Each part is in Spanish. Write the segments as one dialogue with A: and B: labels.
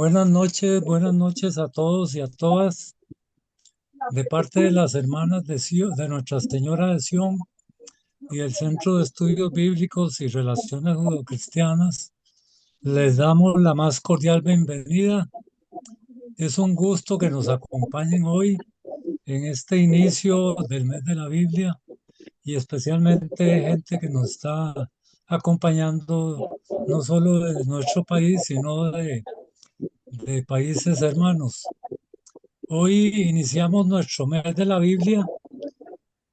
A: Buenas noches a todos y a todas. De parte de las hermanas de Nuestra Señora de Sion y del Centro de Estudios Bíblicos y Relaciones Judeocristianas, les damos la más cordial bienvenida. Es un gusto que nos acompañen hoy en este inicio del mes de la Biblia y especialmente gente que nos está acompañando no solo de nuestro país, sino de países hermanos. Hoy iniciamos nuestro mes de la Biblia.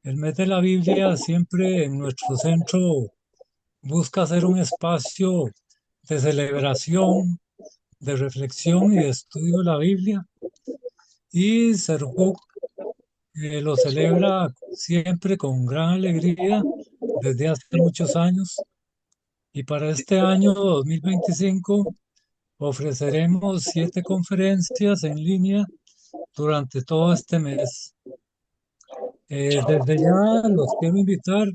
A: El mes de la Biblia siempre en nuestro centro busca ser un espacio de celebración, de reflexión y de estudio de la Biblia. Y Serjuk lo celebra siempre con gran alegría desde hace muchos años. Y para este año 2025 ofreceremos 7 conferencias en línea durante todo este mes. Desde ya los quiero invitar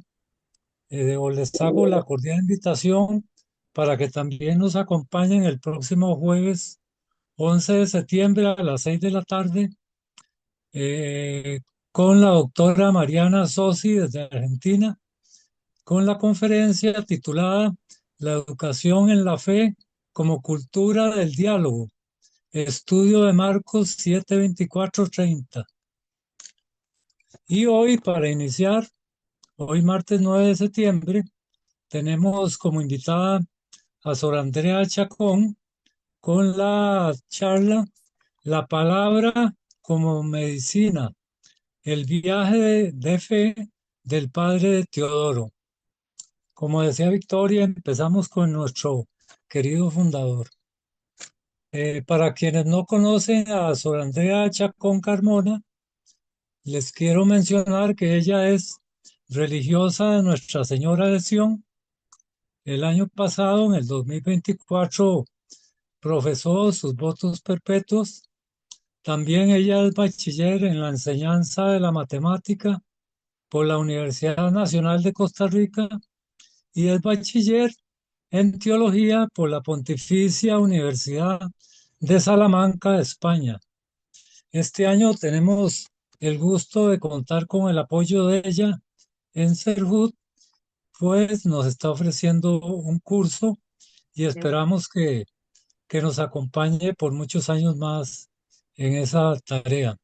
A: o les hago la cordial invitación para que también nos acompañen el próximo jueves 11 de septiembre a las 6 de la tarde eh, con la doctora Mariana Sosi desde Argentina, con la conferencia titulada La educación en la fe como cultura del diálogo, estudio de Marcos 7:24-30. Y hoy, para iniciar, hoy martes 9 de septiembre, tenemos como invitada a Sor Andrea Chacón con la charla La palabra como medicina, el viaje de fe del padre Teodoro. Como decía Victoria, empezamos con nuestro querido fundador. Para quienes no conocen a Sor Andrea Chacón Carmona, les quiero mencionar que ella es religiosa de Nuestra Señora de Sion. El año pasado, en el 2024, profesó sus votos perpetuos. También ella es bachiller en la enseñanza de la matemática por la Universidad Nacional de Costa Rica y es bachiller en teología por la Pontificia Universidad de Salamanca, España. Este año tenemos el gusto de contar con el apoyo de ella en Serhut, pues nos está ofreciendo un curso y esperamos que nos acompañe por muchos años más en esa tarea.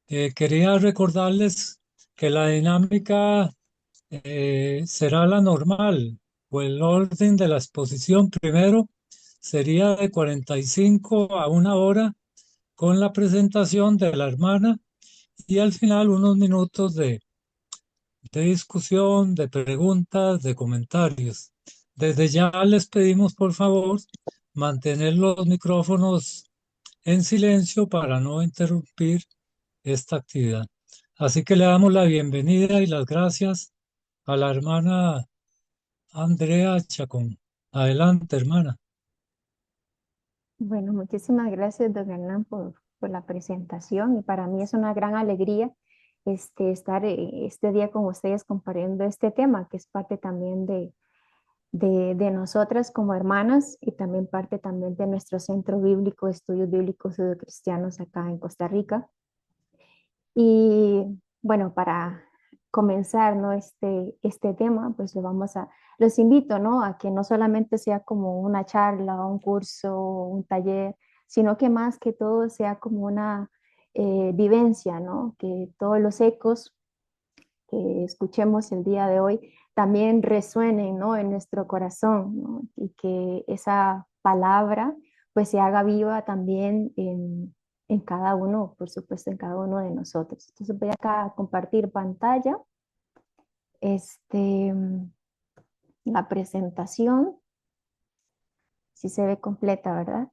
A: Quería recordarles que la dinámica será la normal, o el orden de la exposición primero sería de 45 a 1 hora con la presentación de la hermana y al final unos minutos de discusión, de preguntas, de comentarios. Desde ya les pedimos por favor mantener los micrófonos en silencio para no interrumpir esta actividad. Así que le damos la bienvenida y las gracias a la hermana Andrea Chacón. Adelante, hermana.
B: Bueno, muchísimas gracias, don Hernán, por la presentación y para mí es una gran alegría estar este día con ustedes compartiendo este tema que es parte también de nosotras como hermanas y también parte también de nuestro Centro Bíblico de Estudios Bíblicos Cristianos acá en Costa Rica. Y bueno, para comenzar, ¿no? este tema, pues los invito, ¿no? A que no solamente sea como una charla, un curso, un taller, sino que más que todo sea como una vivencia, ¿no? Que todos los ecos que escuchemos el día de hoy también resuenen, ¿no? En nuestro corazón, ¿no? Y que esa palabra pues se haga viva también en cada uno, por supuesto, en cada uno de nosotros. Entonces voy acá a compartir pantalla, este, la presentación, si se ve completa, ¿verdad?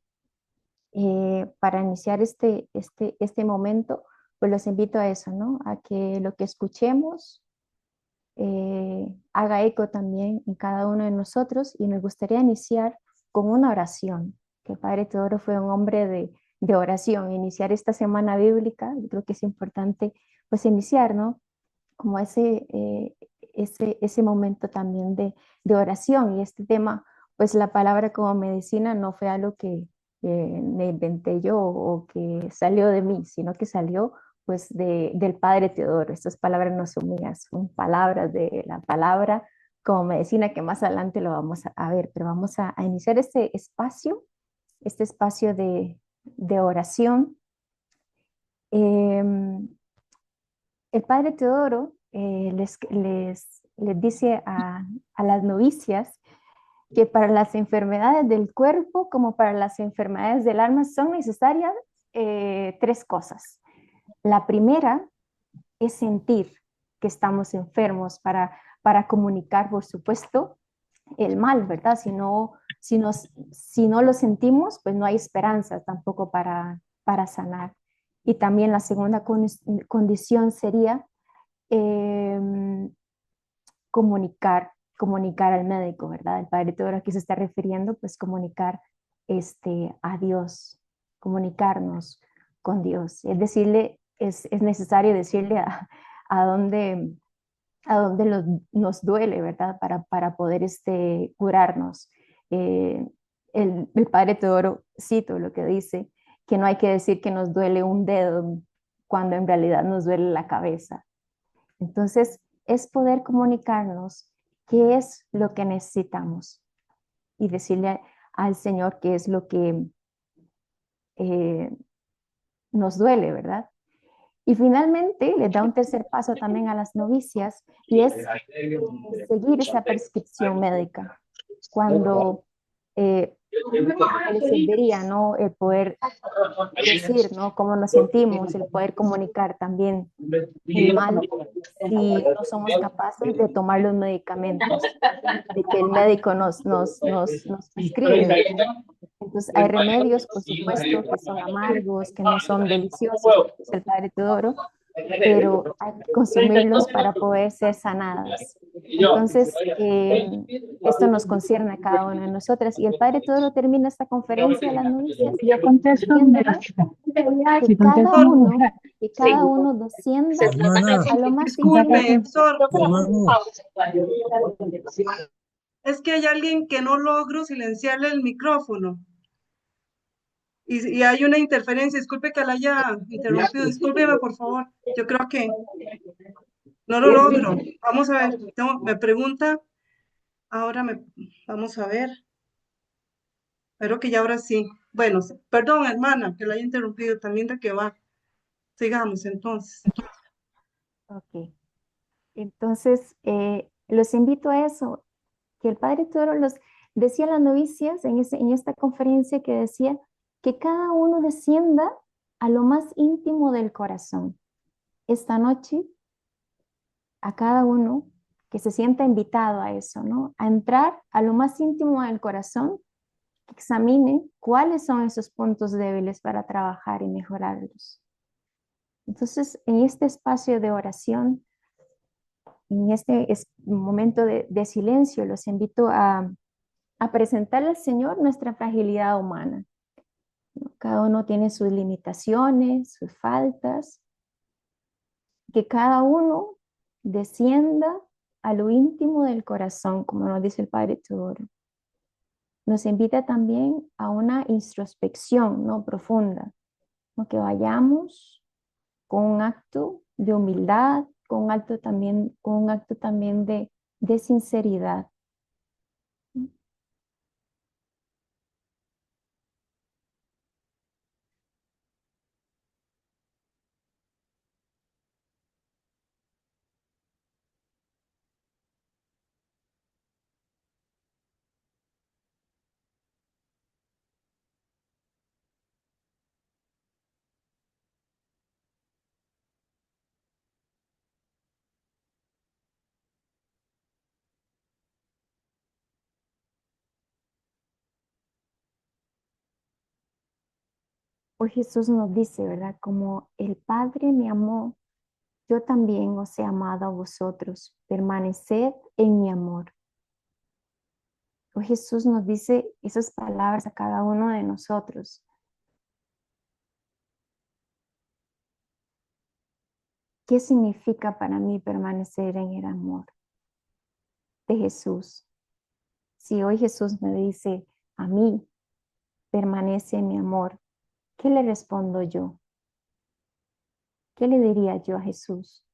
B: Para iniciar este momento, pues los invito a eso, ¿no? A que lo que escuchemos haga eco también en cada uno de nosotros y me gustaría iniciar con una oración, que el Padre Teodoro fue un hombre de oración, iniciar esta semana bíblica, yo creo que es importante pues iniciar, ¿no? Como ese momento también de oración y este tema, pues la palabra como medicina no fue algo me inventé yo o que salió de mí, sino que salió pues del padre Teodoro. Estas palabras no son mías, son palabras de la palabra como medicina que más adelante lo vamos a ver, pero vamos a iniciar este espacio de oración. Eh, el padre Teodoro les dice a las novicias que para las enfermedades del cuerpo como para las enfermedades del alma son necesarias tres cosas. La primera es sentir que estamos enfermos para comunicar, por supuesto, el mal, ¿verdad? Si no lo sentimos, pues no hay esperanza tampoco para sanar. Y también la segunda condición sería eh, comunicar al médico, ¿verdad? El padre Teodoro aquí se está refiriendo, pues comunicar a Dios, comunicarnos con Dios. Es decirle, es necesario decirle a dónde, nos duele, ¿verdad? Para poder curarnos. Eh, el padre Teodoro, cito lo que dice, que no hay que decir que nos duele un dedo cuando en realidad nos duele la cabeza. Entonces, es poder comunicarnos qué es lo que necesitamos y decirle al Señor qué es lo que eh, nos duele, ¿verdad? Y finalmente le da un tercer paso también a las novicias y es seguir esa prescripción médica. Cuando les serviría, ¿no? El poder decir, ¿no? Cómo nos sentimos, el poder comunicar también el mal si no somos capaces de tomar los medicamentos de que el médico nos prescribe, ¿verdad? Entonces hay remedios, por supuesto, que son amargos, que no son deliciosos, como dice el padre Teodoro, pero hay que consumirlos para poder ser sanadas. Entonces, esto nos concierne a cada una de nosotras. Y el padre Teodoro termina esta conferencia a las novicias
C: Ya contesto,
B: diciéndoles que
C: si contesto,
B: que cada uno descienda
A: Hermana,
B: a lo más íntimo.
D: Disculpe, Sor,
A: hermano,
D: es que hay alguien que no logro silenciarle el micrófono y hay una interferencia. Disculpe que la haya interrumpido. Discúlpeme, por favor. Yo creo que no lo logro. Vamos a ver. Me pregunta. Ahora vamos a ver. Espero que ya ahora sí. Bueno, perdón, hermana, que la haya interrumpido. También de qué va. Sigamos entonces.
B: Ok, entonces los invito a eso, que el padre Toro los decía a las novicias en esta conferencia que decía que cada uno descienda a lo más íntimo del corazón. Esta noche, a cada uno que se sienta invitado a eso, ¿no? A entrar a lo más íntimo del corazón, que examine cuáles son esos puntos débiles para trabajar y mejorarlos. Entonces, en este espacio de oración, en este momento de silencio, los invito a presentarle al Señor nuestra fragilidad humana, ¿no? Cada uno tiene sus limitaciones, sus faltas, que cada uno descienda a lo íntimo del corazón, como nos dice el Padre Teodoro. Nos invita también a una introspección, ¿no? Profunda, ¿no? Que vayamos con un acto de humildad, con un acto también de sinceridad. Hoy Jesús nos dice, ¿verdad? Como el Padre me amó, yo también os he amado a vosotros. Permaneced en mi amor. Hoy Jesús nos dice esas palabras a cada uno de nosotros. ¿Qué significa para mí permanecer en el amor de Jesús? Si hoy Jesús me dice a mí, permanece mi amor. ¿Qué le respondo yo? ¿Qué le diría yo a Jesús?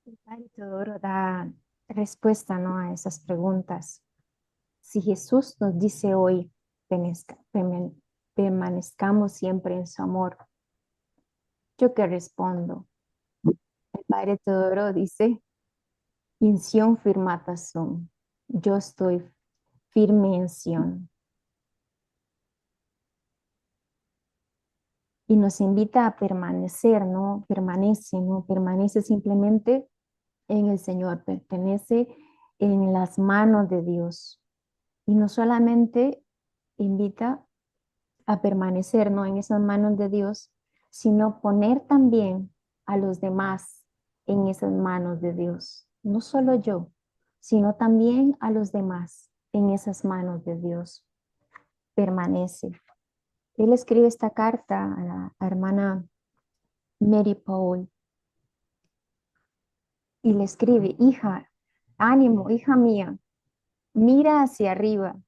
B: El Padre Teodoro da respuesta, ¿no?, a esas preguntas. Si Jesús nos dice hoy, permanezcamos siempre en su amor, ¿yo qué respondo? El Padre Teodoro dice, in Sion firmata sum, yo estoy firme en Sion. Y nos invita a permanecer, ¿no? Permanece simplemente en el Señor, pertenece en las manos de Dios. Y no solamente invita a permanecer, ¿no?, en esas manos de Dios, sino poner también a los demás en esas manos de Dios. No solo yo, sino también a los demás en esas manos de Dios. Permanece. Él escribe esta carta a la hermana Mary Paul y le escribe, hija, ánimo, hija mía, mira hacia arriba,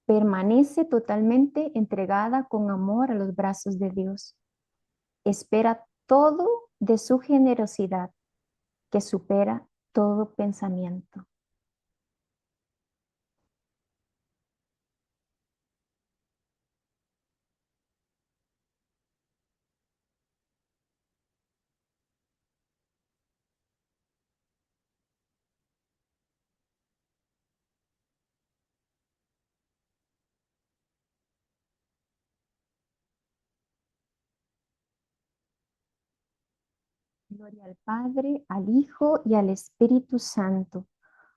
B: permanece totalmente entregada con amor a los brazos de Dios. Espera todo de su generosidad que supera todo pensamiento. Gloria al Padre, al Hijo y al Espíritu Santo,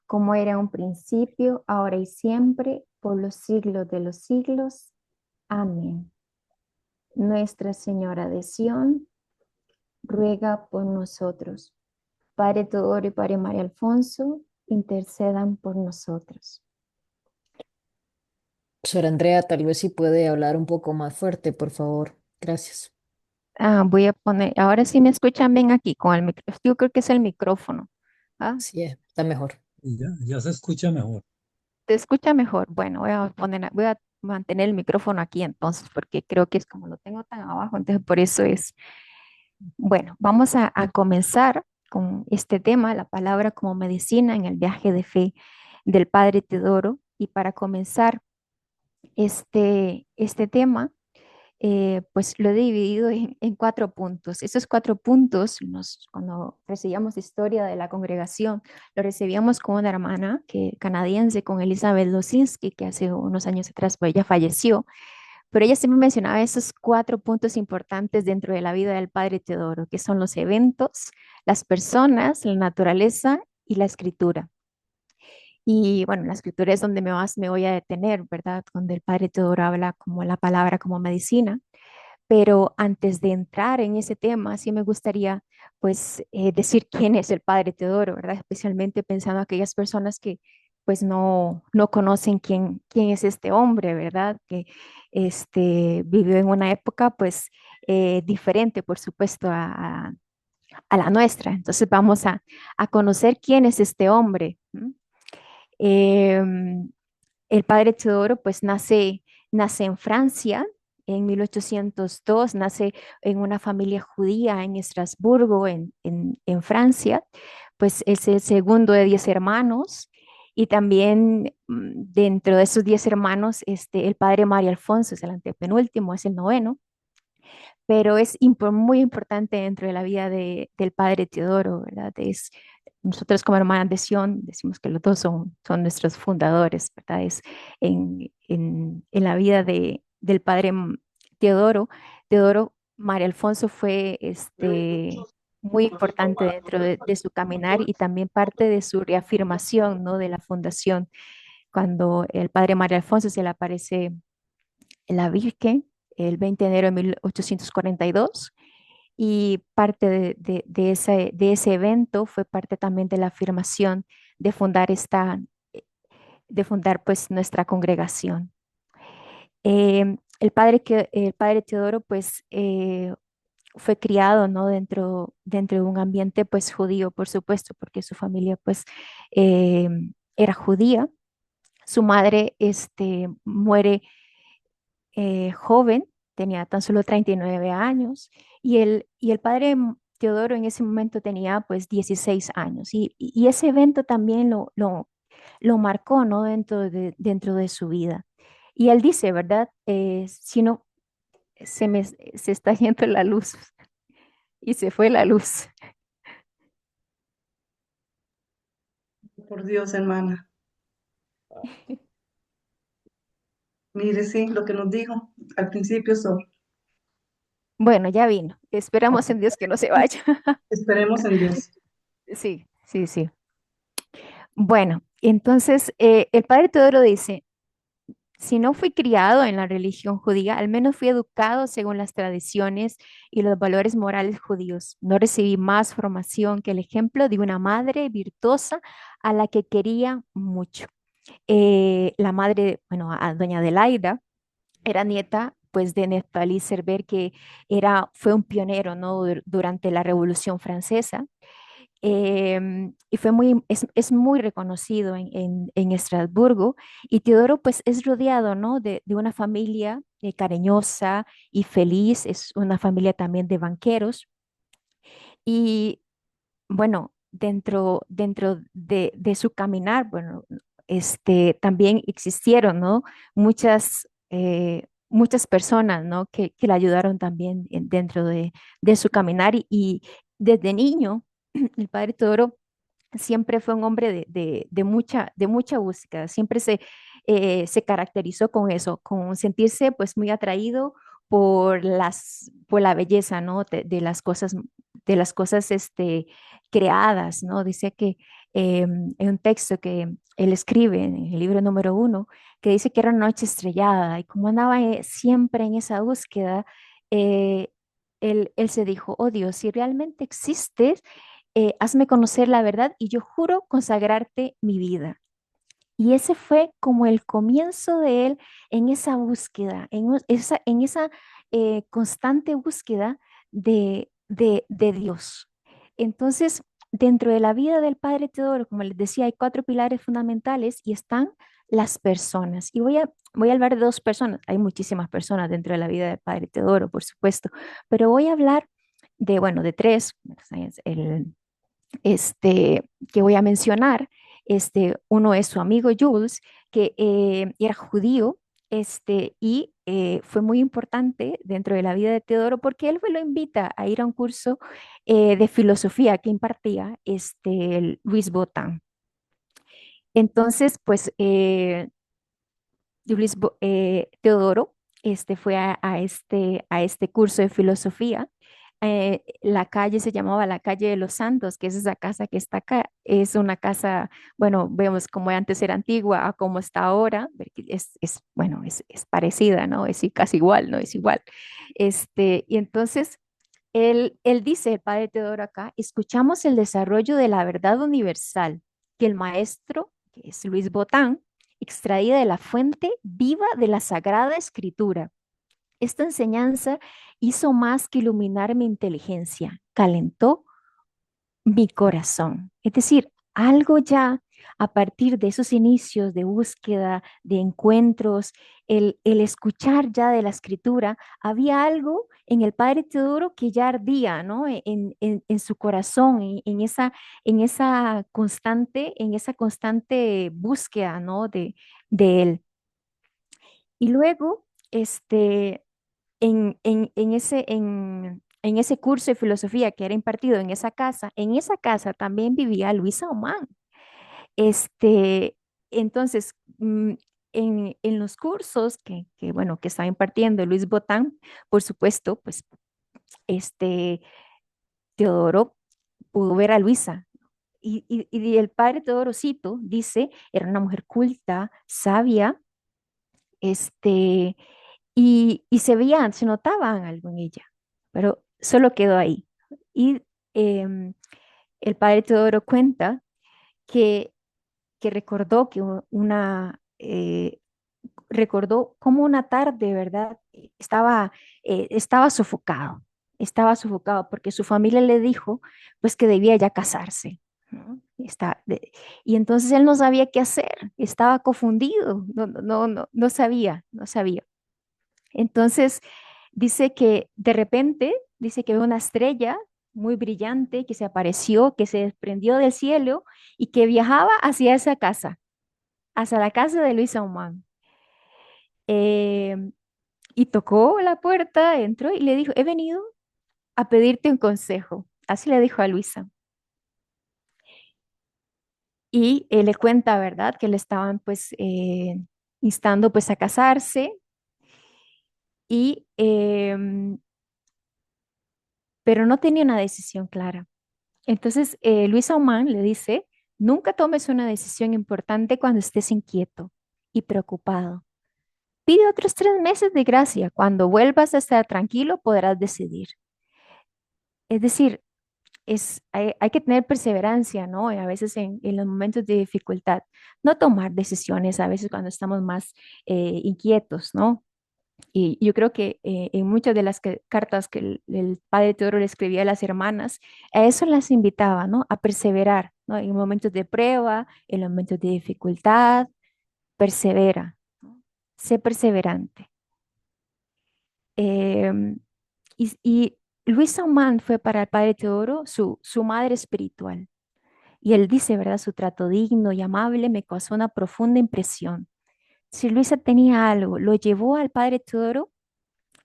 B: como era un principio, ahora y siempre, por los siglos de los siglos. Amén. Nuestra Señora de Sión, ruega por nosotros. Padre Teodoro y Padre María Alfonso, intercedan por nosotros.
C: Sor Andrea, tal vez si puede hablar un poco más fuerte, por favor. Gracias.
B: Voy a poner, ahora sí me escuchan bien aquí con el micrófono. Yo creo que es el micrófono.
C: Sí, está mejor.
A: Y ya se escucha mejor.
B: ¿Te escucha mejor? Bueno, voy a mantener el micrófono aquí entonces, porque creo que es como lo tengo tan abajo, entonces por eso es. Bueno, vamos a comenzar con este tema, la palabra como medicina en el viaje de fe del Padre Teodoro. Y para comenzar este tema, pues lo he dividido en 4 puntos. Esos 4 puntos, cuando recibíamos historia de la congregación, lo recibíamos con una hermana canadiense, con Elizabeth Losinski, que hace unos años atrás pues ella falleció, pero ella siempre mencionaba esos 4 puntos importantes dentro de la vida del Padre Teodoro, que son los eventos, las personas, la naturaleza y la escritura. Y bueno, la escritura es donde más me voy a detener, ¿verdad? Donde el padre Teodoro habla como la palabra como medicina. Pero antes de entrar en ese tema, sí me gustaría pues decir quién es el padre Teodoro, ¿verdad? Especialmente pensando en aquellas personas que pues no conocen quién es este hombre, ¿verdad? Que vivió en una época pues diferente, por supuesto, a la nuestra. Entonces vamos a conocer quién es este hombre. ¿M? Em, el padre Teodoro pues nace en Francia en 1802, nace en una familia judía en Estrasburgo, en Francia, pues es el segundo de 10 hermanos y también dentro de esos 10 hermanos, el padre María Alfonso es el antepenúltimo, es el noveno, pero es muy importante dentro de la vida del padre Teodoro, ¿verdad? Nosotros como hermanas de Sion decimos que los dos son nuestros fundadores, ¿verdad? Es en la vida del padre Teodoro. Teodoro María Alfonso fue muy importante dentro de su caminar y también parte de su reafirmación, ¿no? De la fundación, cuando el padre María Alfonso se le aparece la Virgen el 20 de enero de 1842 y parte de ese evento fue parte también de la afirmación de fundar de fundar pues nuestra congregación. El padre Teodoro pues fue criado, ¿no? Dentro de un ambiente pues judío, por supuesto, porque su familia pues eh, era judía. Su madre muere joven, tenía tan solo 39 años, y el padre Teodoro en ese momento tenía pues 16 años, y ese evento también lo marcó, ¿no? Dentro de su vida. Y él dice, ¿verdad? Si no, se está yendo la luz, y se fue la luz.
D: Por Dios, hermana. Mire, sí, lo que nos dijo al principio sobre.
B: Bueno, ya vino. Esperamos en Dios que no se vaya.
D: Esperemos en Dios.
B: Sí, sí, sí. Bueno, entonces el padre Teodoro dice, si no fui criado en la religión judía, al menos fui educado según las tradiciones y los valores morales judíos. No recibí más formación que el ejemplo de una madre virtuosa a la que quería mucho. La madre, bueno, a doña Adelaida, era nieta pues de Neftalí Server, que fue un pionero, ¿no? Durante la Revolución Francesa. Y es muy reconocido en Estrasburgo. Y Teodoro pues es rodeado, ¿no? de una familia cariñosa y feliz, es una familia también de banqueros. Y bueno, dentro de su caminar, bueno, también existieron, ¿no? Muchas personas, ¿no? Que le ayudaron también dentro de su caminar y desde niño, el padre Teodoro siempre fue un hombre de mucha búsqueda, siempre se caracterizó con eso, con sentirse pues muy atraído por la belleza, ¿no? De las cosas creadas, ¿no? Dice que en un texto que él escribe en el libro número 1, que dice que era una noche estrellada y como andaba siempre en esa búsqueda, eh, él se dijo, oh Dios, si realmente existes, hazme conocer la verdad y yo juro consagrarte mi vida. Y ese fue como el comienzo de él en esa búsqueda, en esa constante búsqueda de Dios. Entonces, dentro de la vida del Padre Teodoro, como les decía, hay 4 pilares fundamentales y están las personas. Y voy a hablar de 2 personas. Hay muchísimas personas dentro de la vida del Padre Teodoro, por supuesto, pero voy a hablar bueno, de 3. El, que voy a mencionar. Uno es su amigo Jules, que era judío, y fue muy importante dentro de la vida de Teodoro porque él lo invita a ir a un curso de filosofía que impartía Luis Botán. Entonces, pues Teodoro fue a este curso de filosofía la calle se llamaba la calle de los Santos, que es esa casa que está acá. Es una casa, bueno, vemos como antes era antigua a como está ahora. Bueno, es parecida, ¿no? Es casi igual, ¿no? Es igual. Y entonces él dice, el padre Teodoro acá, escuchamos el desarrollo de la verdad universal que el maestro, que es Luis Botán, extraída de la fuente viva de la Sagrada Escritura. Esta enseñanza hizo más que iluminar mi inteligencia, calentó mi corazón. Es decir, algo ya a partir de esos inicios de búsqueda, de encuentros, el escuchar ya de la escritura, había algo en el padre Teodoro que ya ardía, ¿no? En su corazón, en esa constante búsqueda, ¿no? De él. Y luego, en ese curso de filosofía que era impartido en esa casa también vivía Luisa Omán. Este, entonces, en los cursos bueno, que estaba impartiendo Luis Botán, por supuesto, pues Teodoro pudo ver a Luisa. Y el padre Teodorocito dice, era una mujer culta, sabia, este, y se notaban algo en ella, pero solo quedó ahí. Y el padre Teodoro cuenta que, que recordó que recordó como una tarde, ¿verdad? Estaba sofocado porque su familia le dijo pues que debía ya casarse, ¿no? Y entonces él no sabía qué hacer, estaba confundido, no sabía, no sabía. Entonces dice que de repente, dice que ve una estrella muy brillante que se apareció, que se desprendió del cielo y que viajaba hacia esa casa, hacia la casa de Luisa Humán. Eh, y tocó la puerta, entró y le dijo, he venido a pedirte un consejo. Así le dijo a Luisa. Y él le cuenta, ¿verdad? Que le estaban pues instando pues a casarse y pero no tenía una decisión clara. Entonces, Luisa Oman le dice, nunca tomes una decisión importante cuando estés inquieto y preocupado. Pide otros 3 meses de gracia. Cuando vuelvas a estar tranquilo, podrás decidir. Es decir, hay que tener perseverancia, ¿no? A veces en los momentos de dificultad, no tomar decisiones, a veces cuando estamos más inquietos, ¿no? Y yo creo que en muchas de las cartas que el padre Teodoro le escribía a las hermanas, a eso las invitaba, ¿no? A perseverar, ¿no? En momentos de prueba, en momentos de dificultad, persevera, ¿no? Sé perseverante. Em, y Luisa Oman fue para el padre Teodoro su madre espiritual. Y él dice, ¿verdad? Su trato digno y amable me causó una profunda impresión. Si Luisa tenía algo, lo llevó al padre Teodoro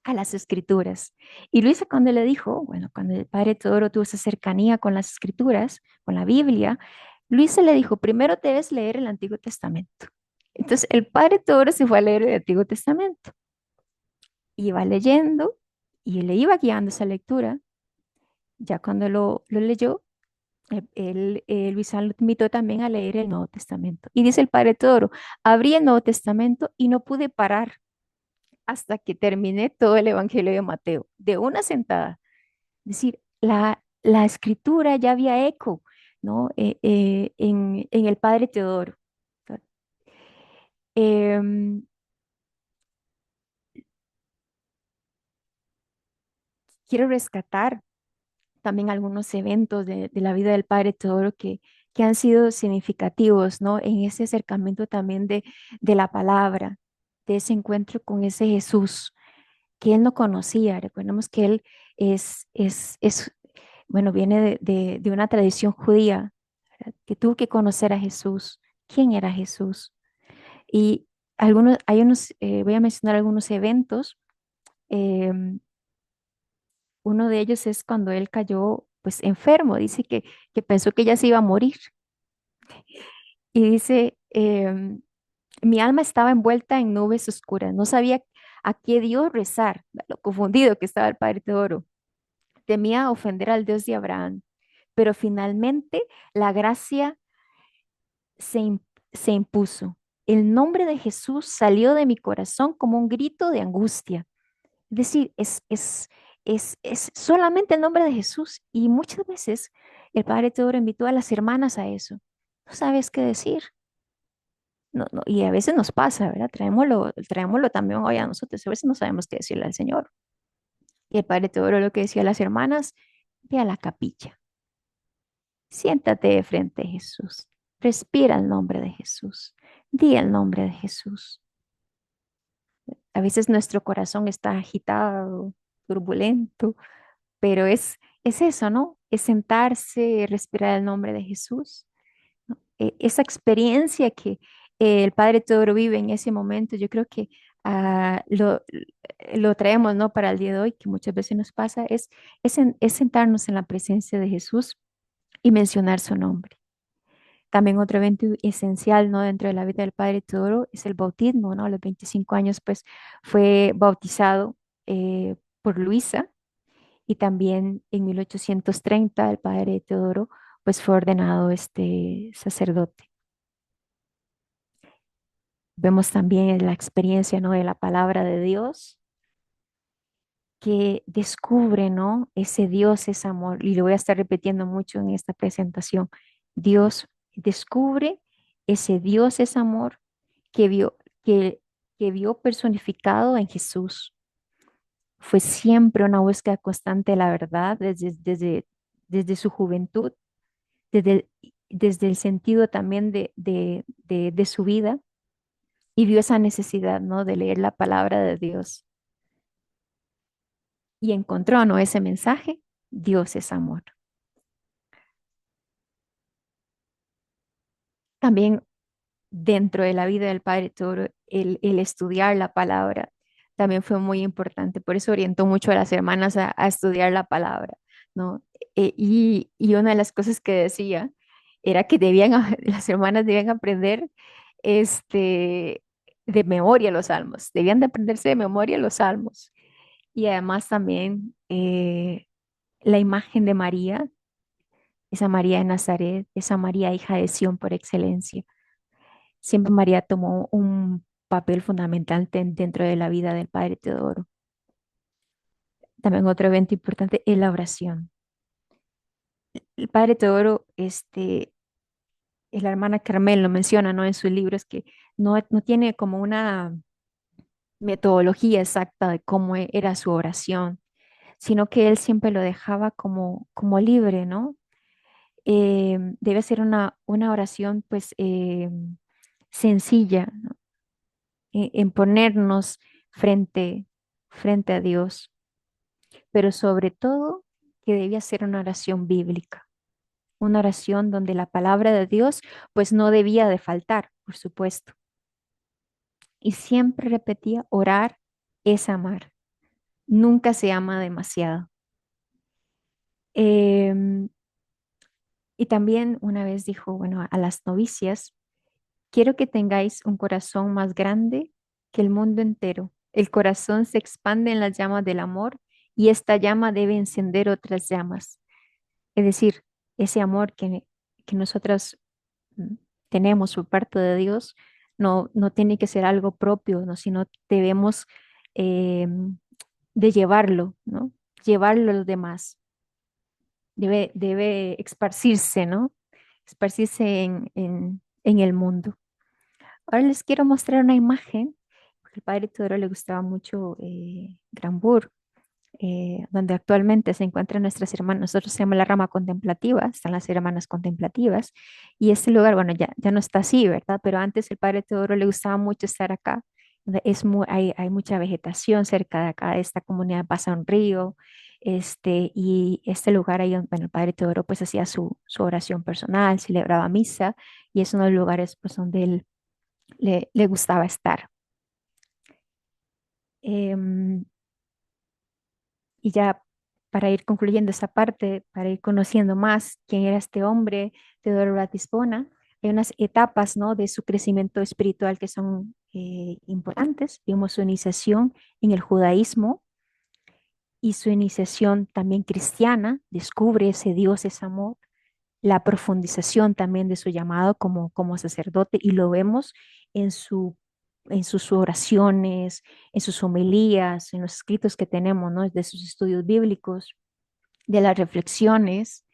B: a las escrituras. Y Luisa cuando le dijo, bueno, cuando el padre Teodoro tuvo esa cercanía con las escrituras, con la Biblia, Luisa le dijo, primero debes leer el Antiguo Testamento. Entonces el padre Teodoro se fue a leer el Antiguo Testamento. Iba leyendo y le iba guiando esa lectura. Ya cuando lo leyó, Luisa lo invitó también a leer el Nuevo Testamento. Y dice el padre Teodoro, abrí el Nuevo Testamento y no pude parar hasta que terminé todo el Evangelio de Mateo, de una sentada. Es decir, la escritura ya había eco, ¿no? En el padre Teodoro. Em, Quiero rescatar también algunos eventos de la vida del padre Teodoro que han sido significativos, ¿no? En ese acercamiento también de la palabra, de ese encuentro con ese Jesús que él no conocía. Recordemos que él bueno, viene de una tradición judía, ¿verdad? Que tuvo que conocer a Jesús. ¿Quién era Jesús? Y voy a mencionar algunos eventos. em, Uno de ellos es cuando él cayó, pues enfermo. Dice que pensó que ya se iba a morir. Y dice, mi alma estaba envuelta en nubes oscuras. No sabía a qué Dios rezar, lo confundido que estaba el Padre Teodoro. temía ofender al Dios de Abraham, pero finalmente la gracia se impuso. El nombre de Jesús salió de mi corazón como un grito de angustia. Es decir, es solamente el nombre de Jesús. Y muchas veces el Padre Teodoro invitó a las hermanas a eso. No sabes qué decir. No, no, y a veces nos pasa, ¿verdad? Traémoslo también hoy a nosotros. A veces no sabemos qué decirle al Señor. Y el Padre Teodoro lo que decía a las hermanas, ve a la capilla, siéntate de frente a Jesús, respira el nombre de Jesús, di el nombre de Jesús. A veces nuestro corazón está agitado, turbulento, pero es eso, ¿no? Es sentarse, respirar el nombre de Jesús, ¿no? Esa experiencia que el Padre Teodoro vive en ese momento, yo creo que lo traemos, ¿no? Para el día de hoy, que muchas veces nos pasa, es sentarnos en la presencia de Jesús y mencionar su nombre. También otro evento esencial, ¿no? Dentro de la vida del Padre Teodoro es el bautismo, ¿no? A los 25 años, pues, fue bautizado por Luisa, y también en 1830 el Padre Teodoro, pues, fue ordenado este sacerdote. Vemos también la experiencia, ¿no? De la palabra de Dios que descubre, ¿no? Ese Dios es amor. Y lo voy a estar repitiendo mucho en esta presentación. Dios descubre ese Dios es amor que vio, que vio personificado en Jesús. Fue siempre una búsqueda constante de la verdad desde su juventud, desde, desde el sentido también de su vida, y vio esa necesidad, ¿no? De leer la palabra de Dios y encontró, ¿no? Ese mensaje, Dios es amor. También dentro de la vida del Padre Toro, el estudiar la palabra también fue muy importante. Por eso orientó mucho a las hermanas a estudiar la palabra, ¿no? Y una de las cosas que decía era que las hermanas debían aprender este, de memoria los salmos, debían de aprenderse de memoria los salmos. Y además también la imagen de María, esa María de Nazaret, esa María hija de Sión por excelencia. Siempre María tomó un papel fundamental dentro de la vida del Padre Teodoro. También otro evento importante es la oración. El Padre Teodoro, es la hermana Carmel, lo menciona, ¿no? En sus libros, que no tiene como una metodología exacta de cómo era su oración, sino que él siempre lo dejaba como libre, ¿no? Debe ser una oración, pues, sencilla, ¿no? En ponernos frente a Dios, pero sobre todo que debía ser una oración bíblica, una oración donde la palabra de Dios pues no debía de faltar, por supuesto. Y siempre repetía, orar es amar, nunca se ama demasiado. Em, y también una vez dijo, bueno, a las novicias, quiero que tengáis un corazón más grande que el mundo entero. El corazón se expande en las llamas del amor y esta llama debe encender otras llamas. Es decir, ese amor que nosotros mm, tenemos por parte de Dios no tiene que ser algo propio, ¿no? Sino debemos eh, de llevarlo, ¿no? Llevarlo a los demás. Debe esparcirse, ¿no? Esparcirse en el mundo. Ahora les quiero mostrar una imagen, porque al Padre Teodoro le gustaba mucho Granbur, donde actualmente se encuentran nuestras hermanas. Nosotros se llama la rama contemplativa, están las hermanas contemplativas, y este lugar, bueno, ya no está así, ¿verdad? Pero antes el Padre Teodoro le gustaba mucho estar acá. Hay mucha vegetación cerca de acá, de esta comunidad pasa un río, y este lugar ahí, bueno, el Padre Teodoro pues hacía su oración personal, celebraba misa, y es uno de los lugares pues donde él le gustaba estar. Em, y ya para ir concluyendo esa parte, para ir conociendo más quién era este hombre, Teodoro Ratisbona, hay unas etapas, ¿no? De su crecimiento espiritual que son importantes. Vimos su iniciación en el judaísmo y su iniciación también cristiana, descubre ese Dios, ese amor, la profundización también de su llamado como sacerdote, y lo vemos en en sus oraciones, en sus homilías, en los escritos que tenemos, ¿no? De sus estudios bíblicos, de las reflexiones,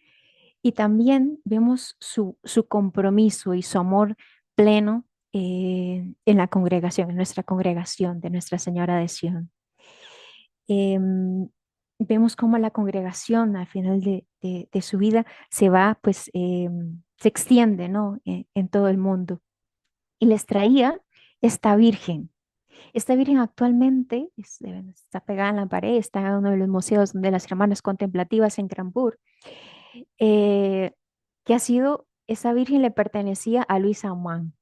B: y también vemos su compromiso y su amor pleno en la congregación, en nuestra congregación de Nuestra Señora de Sion. Em, Vemos cómo la congregación al final de su vida se va, pues se extiende, ¿no? En todo el mundo. Y les traía esta virgen. Esta virgen actualmente está pegada en la pared, está en uno de los museos de las hermanas contemplativas en Cranbur, eh, que ha sido, esa virgen le pertenecía a Luis Aumann.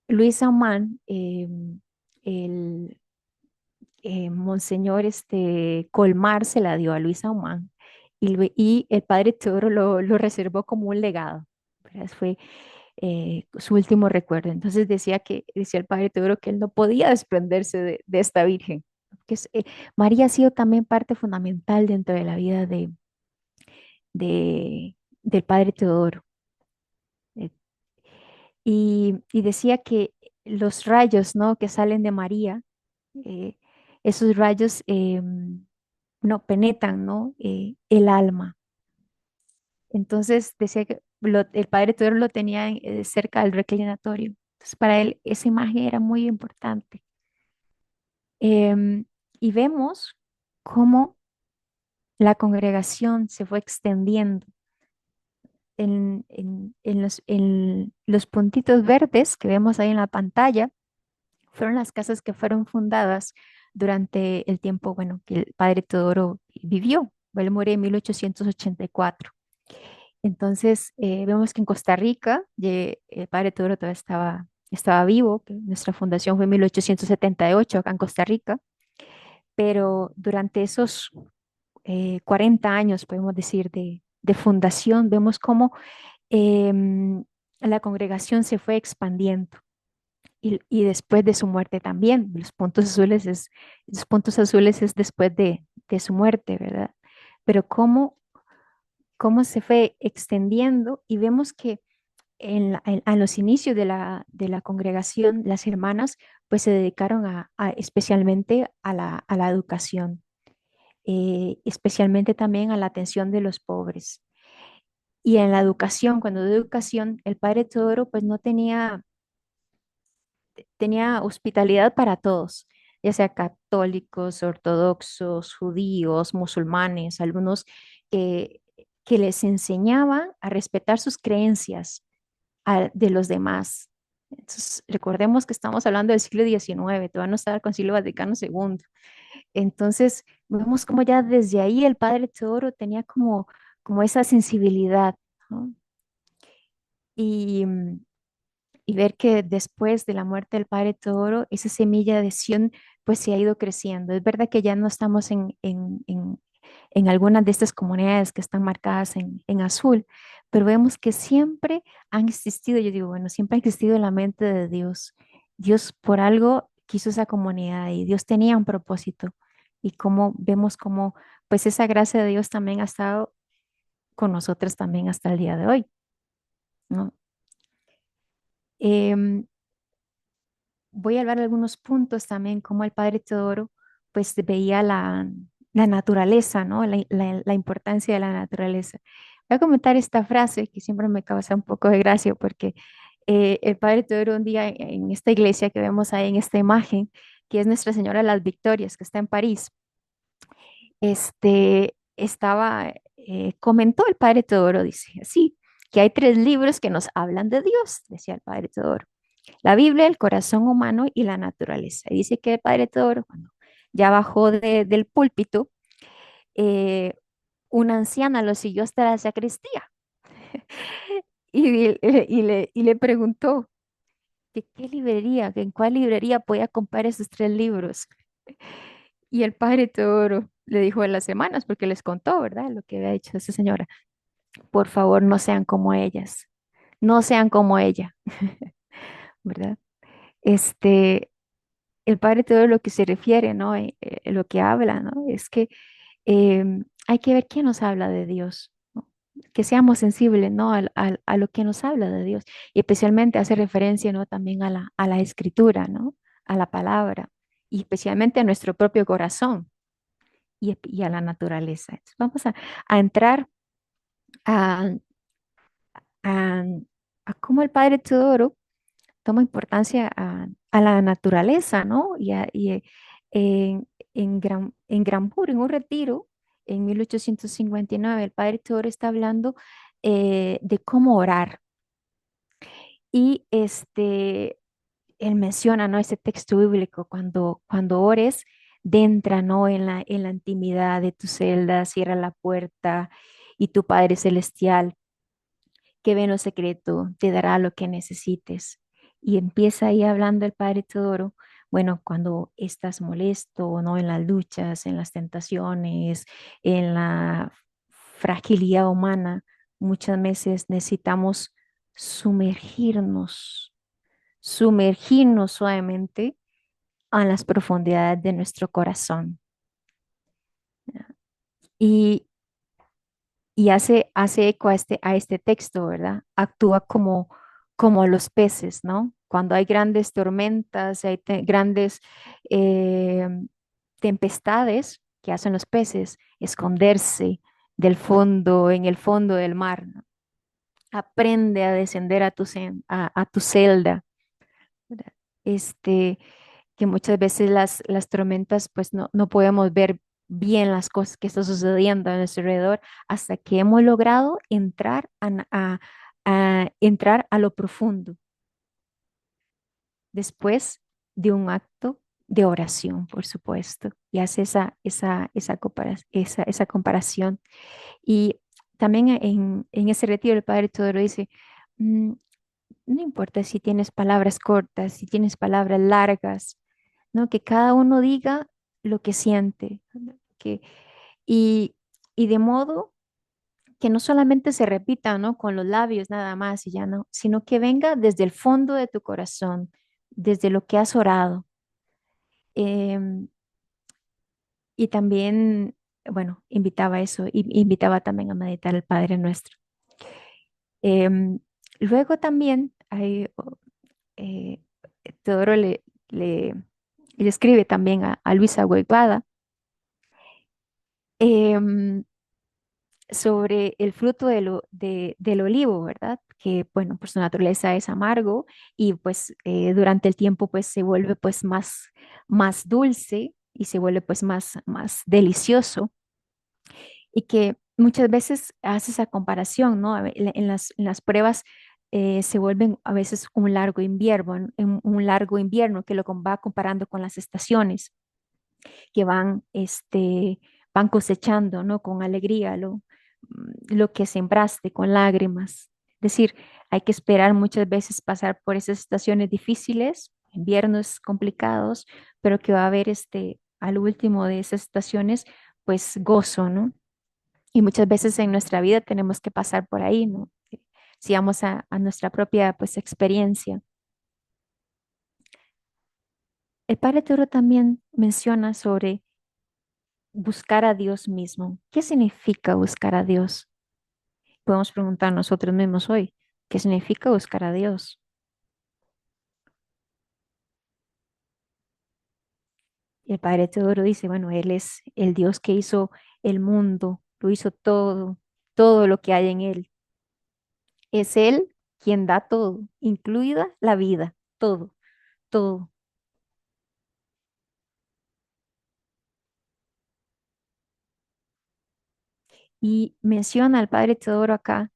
B: Luis Aumann, el Monseñor Colmar se la dio a Luis Aumann, y el padre Teodoro lo reservó como un legado, ¿verdad? Fue su último recuerdo. Entonces decía el padre Teodoro que él no podía desprenderse de esta virgen, María ha sido también parte fundamental dentro de la vida del padre Teodoro. Eh, y decía que los rayos, ¿no? Que salen de María, eh, esos rayos no penetran, ¿no? El alma. Entonces decía que el padre Teodoro lo tenía cerca del reclinatorio. Entonces para él esa imagen era muy importante. Em, y vemos cómo la congregación se fue extendiendo en los puntitos verdes que vemos ahí en la pantalla. Fueron las casas que fueron fundadas durante el tiempo, bueno, que el padre Teodoro vivió. Él murió en 1884. Entonces, vemos que en Costa Rica el padre Teodoro todavía estaba vivo, que nuestra fundación fue en 1878 acá en Costa Rica, pero durante esos 40 años, podemos decir, de fundación, vemos cómo la congregación se fue expandiendo. Y después de su muerte también, los puntos azules es después de su muerte, ¿verdad? Pero cómo se fue extendiendo, y vemos que a los inicios de la congregación, las hermanas pues se dedicaron especialmente a la educación, especialmente también a la atención de los pobres. Y en la educación, cuando de educación, el padre Teodoro pues no tenía hospitalidad para todos, ya sea católicos, ortodoxos, judíos, musulmanes, algunos que, que les enseñaba a respetar sus creencias de los demás. Entonces, recordemos que estamos hablando del siglo XIX, todavía no estaba el Concilio Vaticano II. Entonces, vemos como ya desde ahí el padre Teodoro tenía como esa sensibilidad, ¿no? Y, y ver que después de la muerte del padre Teodoro, esa semilla de Sion pues se ha ido creciendo. Es verdad que ya no estamos en algunas de estas comunidades que están marcadas en azul, pero vemos que siempre han existido, yo digo, bueno, siempre ha existido en la mente de Dios. Dios por algo quiso esa comunidad y Dios tenía un propósito. Y como vemos como pues esa gracia de Dios también ha estado con nosotros también hasta el día de hoy, ¿no? Em, Voy a hablar de algunos puntos también, como el padre Teodoro pues veía la naturaleza, ¿no? La importancia de la naturaleza. Voy a comentar esta frase que siempre me causa un poco de gracia, porque el padre Teodoro un día en esta iglesia que vemos ahí en esta imagen, que es Nuestra Señora de las Victorias, que está en París, comentó el padre Teodoro, dice así, que hay tres libros que nos hablan de Dios, decía el padre Teodoro: la Biblia, el corazón humano y la naturaleza. Y dice que el padre Teodoro, cuando ya bajó del púlpito, eh, una anciana lo siguió hasta la sacristía y le preguntó que qué librería, que en cuál librería podía comprar esos tres libros. Y el padre Teodoro le dijo en las semanas, porque les contó, ¿verdad? Lo que había hecho esa señora: por favor, no sean como ellas, no sean como ella, ¿verdad? Este, el Padre todo lo que se refiere, ¿no? Lo que habla, ¿no? Es que hay que ver quién nos habla de Dios, ¿no? Que seamos sensibles, ¿no? A lo que nos habla de Dios. Y especialmente hace referencia, ¿no? También a la escritura, ¿no? A la palabra. Y especialmente a nuestro propio corazón y a la naturaleza. Entonces, vamos a entrar a, a, a cómo el Padre Teodoro toma importancia a la naturaleza, ¿no? En Granbur, en un retiro, en 1859, el Padre Teodoro está hablando de cómo orar. Y él menciona, ¿no? Ese texto bíblico, cuando ores, entra, ¿no? En la intimidad de tu celda, cierra la puerta y tu Padre Celestial que ve en lo secreto, te dará lo que necesites. Y empieza ahí hablando el Padre Teodoro, bueno, cuando estás molesto, ¿no? En las luchas, en las tentaciones, en la fragilidad humana, muchas veces necesitamos sumergirnos, sumergirnos suavemente a las profundidades de nuestro corazón. Y hace eco a este texto, ¿verdad? Actúa como los peces, ¿no? Cuando hay grandes tormentas, hay grandes eh, tempestades, que hacen los peces? Esconderse en el fondo del mar, ¿no? Aprende a descender a tu celda, ¿verdad? Este, que muchas veces las tormentas, pues no podemos ver bien las cosas que están sucediendo a nuestro alrededor hasta que hemos logrado entrar a lo profundo después de un acto de oración, por supuesto, y hace esa comparación. Y también en ese retiro el Padre Teodoro dice, "Mm, no importa si tienes palabras cortas, si tienes palabras largas, ¿no? Que cada uno diga lo que siente, ¿no? Y, y de modo que no solamente se repita, ¿no? Con los labios nada más y ya no, sino que venga desde el fondo de tu corazón, desde lo que has orado. Em, y también, bueno, invitaba a eso, y invitaba también a meditar el Padre Nuestro. Em, Luego también eh, Teodoro le, le escribe también a Luisa Guaybada em, sobre el fruto del olivo, ¿verdad? Que, bueno, por su naturaleza es amargo y pues durante el tiempo pues se vuelve pues más dulce y se vuelve pues más delicioso y que muchas veces hace esa comparación, ¿no? En las pruebas se vuelven a veces un largo invierno, un largo invierno que va comparando con las estaciones que van cosechando, ¿no? Con alegría lo que sembraste con lágrimas. Es decir, hay que esperar muchas veces pasar por esas estaciones difíciles, inviernos complicados, pero que va a haber al último de esas estaciones, pues gozo, ¿no? Y muchas veces en nuestra vida tenemos que pasar por ahí, ¿no? Si vamos a nuestra propia, pues, experiencia. El Padre Toro también menciona sobre buscar a Dios mismo. ¿Qué significa buscar a Dios? Podemos preguntar nosotros mismos hoy, ¿qué significa buscar a Dios? Y el Padre Teodoro dice, bueno, Él es el Dios que hizo el mundo, lo hizo todo lo que hay en Él. Es Él quien da todo, incluida la vida, todo, todo. Y menciona al Padre Teodoro acá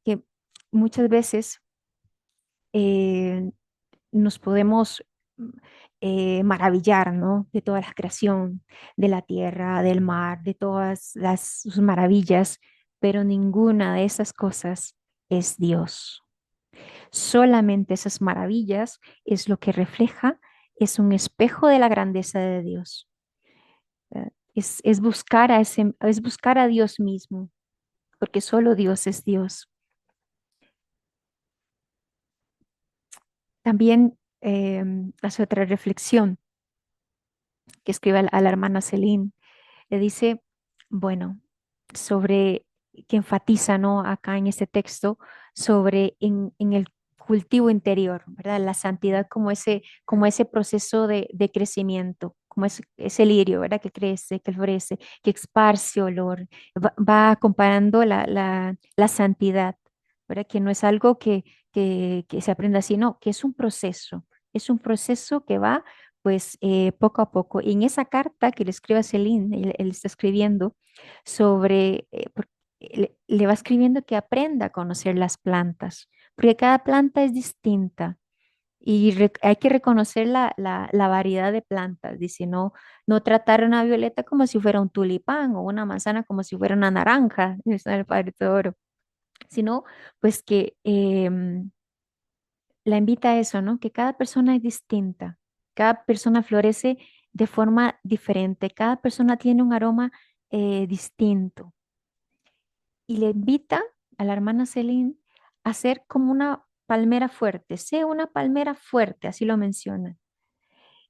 B: que muchas veces eh, nos podemos maravillar, ¿no? De toda la creación, de la tierra, del mar, de todas sus maravillas, pero ninguna de esas cosas es Dios. Solamente esas maravillas es lo que refleja, es un espejo de la grandeza de Dios. Es buscar es buscar a Dios mismo, porque solo Dios es Dios. También hace otra reflexión que escribe a la hermana Celine. Le dice, bueno, sobre, que enfatiza, ¿no? Acá en este texto, sobre en el cultivo interior, ¿verdad? La santidad como ese proceso de crecimiento, como ese lirio, ¿verdad? Que crece, que florece, que esparce olor. Va comparando la santidad, ¿verdad? Que no es algo que se aprenda así, no, que es un proceso que va pues poco a poco. Y en esa carta que le escribe a Celine, él está escribiendo sobre, le va escribiendo que aprenda a conocer las plantas, porque cada planta es distinta y hay que reconocer la variedad de plantas. Dice, no tratar una violeta como si fuera un tulipán o una manzana como si fuera una naranja, es el Padre Toro, sino pues que la invita a eso, ¿no? Que cada persona es distinta, cada persona florece de forma diferente, cada persona tiene un aroma distinto. Y le invita a la hermana Celine a ser como una palmera fuerte, sea una palmera fuerte, así lo menciona.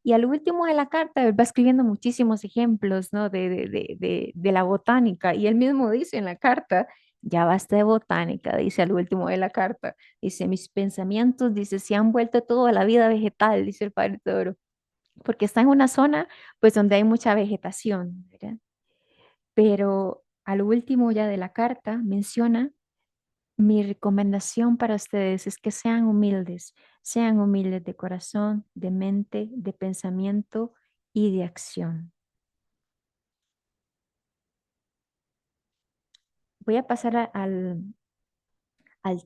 B: Y al último de la carta, él va escribiendo muchísimos ejemplos, ¿no? De la botánica. Y él mismo dice en la carta, ya basta de botánica, dice al último de la carta. Dice, mis pensamientos, dice, se han vuelto toda la vida vegetal, dice el Padre Toro, porque está en una zona, pues, donde hay mucha vegetación, ¿verdad? Pero al último ya de la carta menciona, mi recomendación para ustedes es que sean humildes de corazón, de mente, de pensamiento y de acción. Voy a pasar al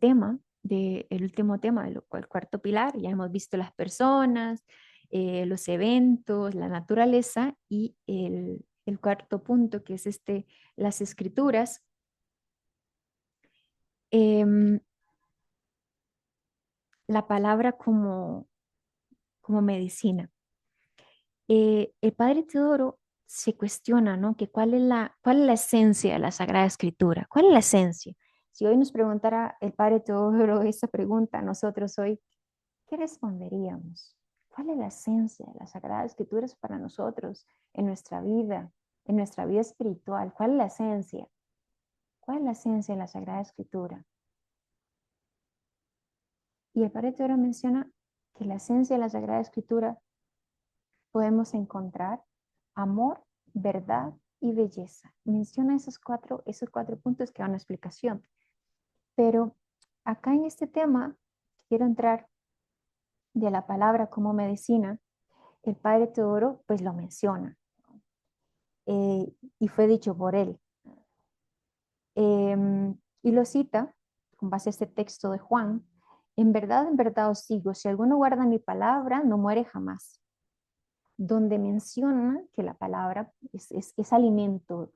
B: tema, el último tema, el cuarto pilar. Ya hemos visto las personas, los eventos, la naturaleza y el cuarto punto, que es las escrituras. Em, la palabra como medicina. El padre Teodoro se cuestiona, ¿no? Que cuál es la esencia de la Sagrada Escritura. ¿Cuál es la esencia? Si hoy nos preguntara el padre Teodoro esa pregunta a nosotros hoy, ¿qué responderíamos? ¿Cuál es la esencia de la Sagrada Escritura para nosotros en nuestra vida espiritual? ¿Cuál es la esencia? ¿Cuál es la esencia de la Sagrada Escritura? Y el padre Teodoro menciona que la esencia de la Sagrada Escritura podemos encontrar amor, verdad y belleza. Menciona esos cuatro puntos que dan una explicación. Pero acá en este tema quiero entrar de la palabra como medicina. El padre Teodoro pues lo menciona y fue dicho por él. Y lo cita con base a este texto de Juan. En verdad os digo, si alguno guarda mi palabra, no muere jamás. Donde menciona que la palabra es alimento,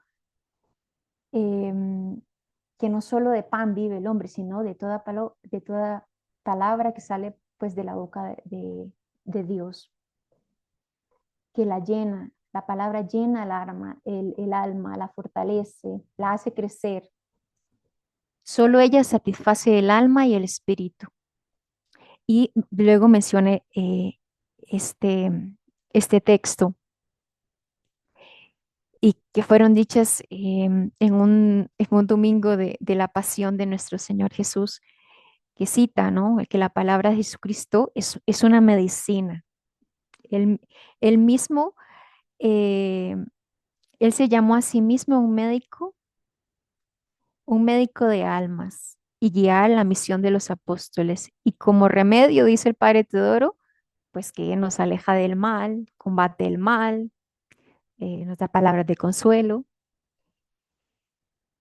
B: que no solo de pan vive el hombre, sino de toda palabra que sale pues de la boca de Dios, que la llena, la palabra llena el alma, la fortalece, la hace crecer. Solo ella satisface el alma y el espíritu. Y luego menciona este texto y que fueron dichas en un domingo de la pasión de nuestro Señor Jesús, que cita, ¿no? Que la palabra de Jesucristo es una medicina. Él, él mismo, eh, él se llamó a sí mismo un médico de almas y guiar la misión de los apóstoles. Y como remedio, dice el Padre Teodoro, pues que nos aleja del mal, combate el mal, nos da palabras de consuelo.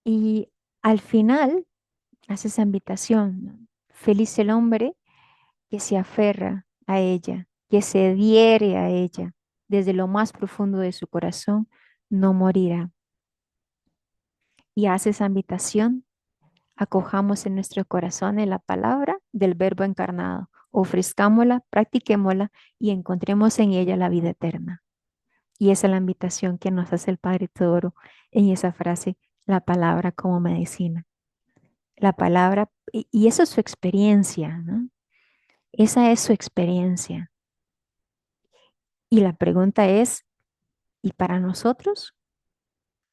B: Y al final hace esa invitación, ¿no? Feliz el hombre que se aferra a ella, que se adhiere a ella desde lo más profundo de su corazón, no morirá. Y hace esa invitación, acojamos en nuestro corazón en la palabra del Verbo encarnado, ofrezcámosla, practiquémosla y encontremos en ella la vida eterna. Y esa es la invitación que nos hace el Padre Teodoro en esa frase, la palabra como medicina. La palabra, y eso es su experiencia, ¿no? Esa es su experiencia. Y la pregunta es, ¿y para nosotros?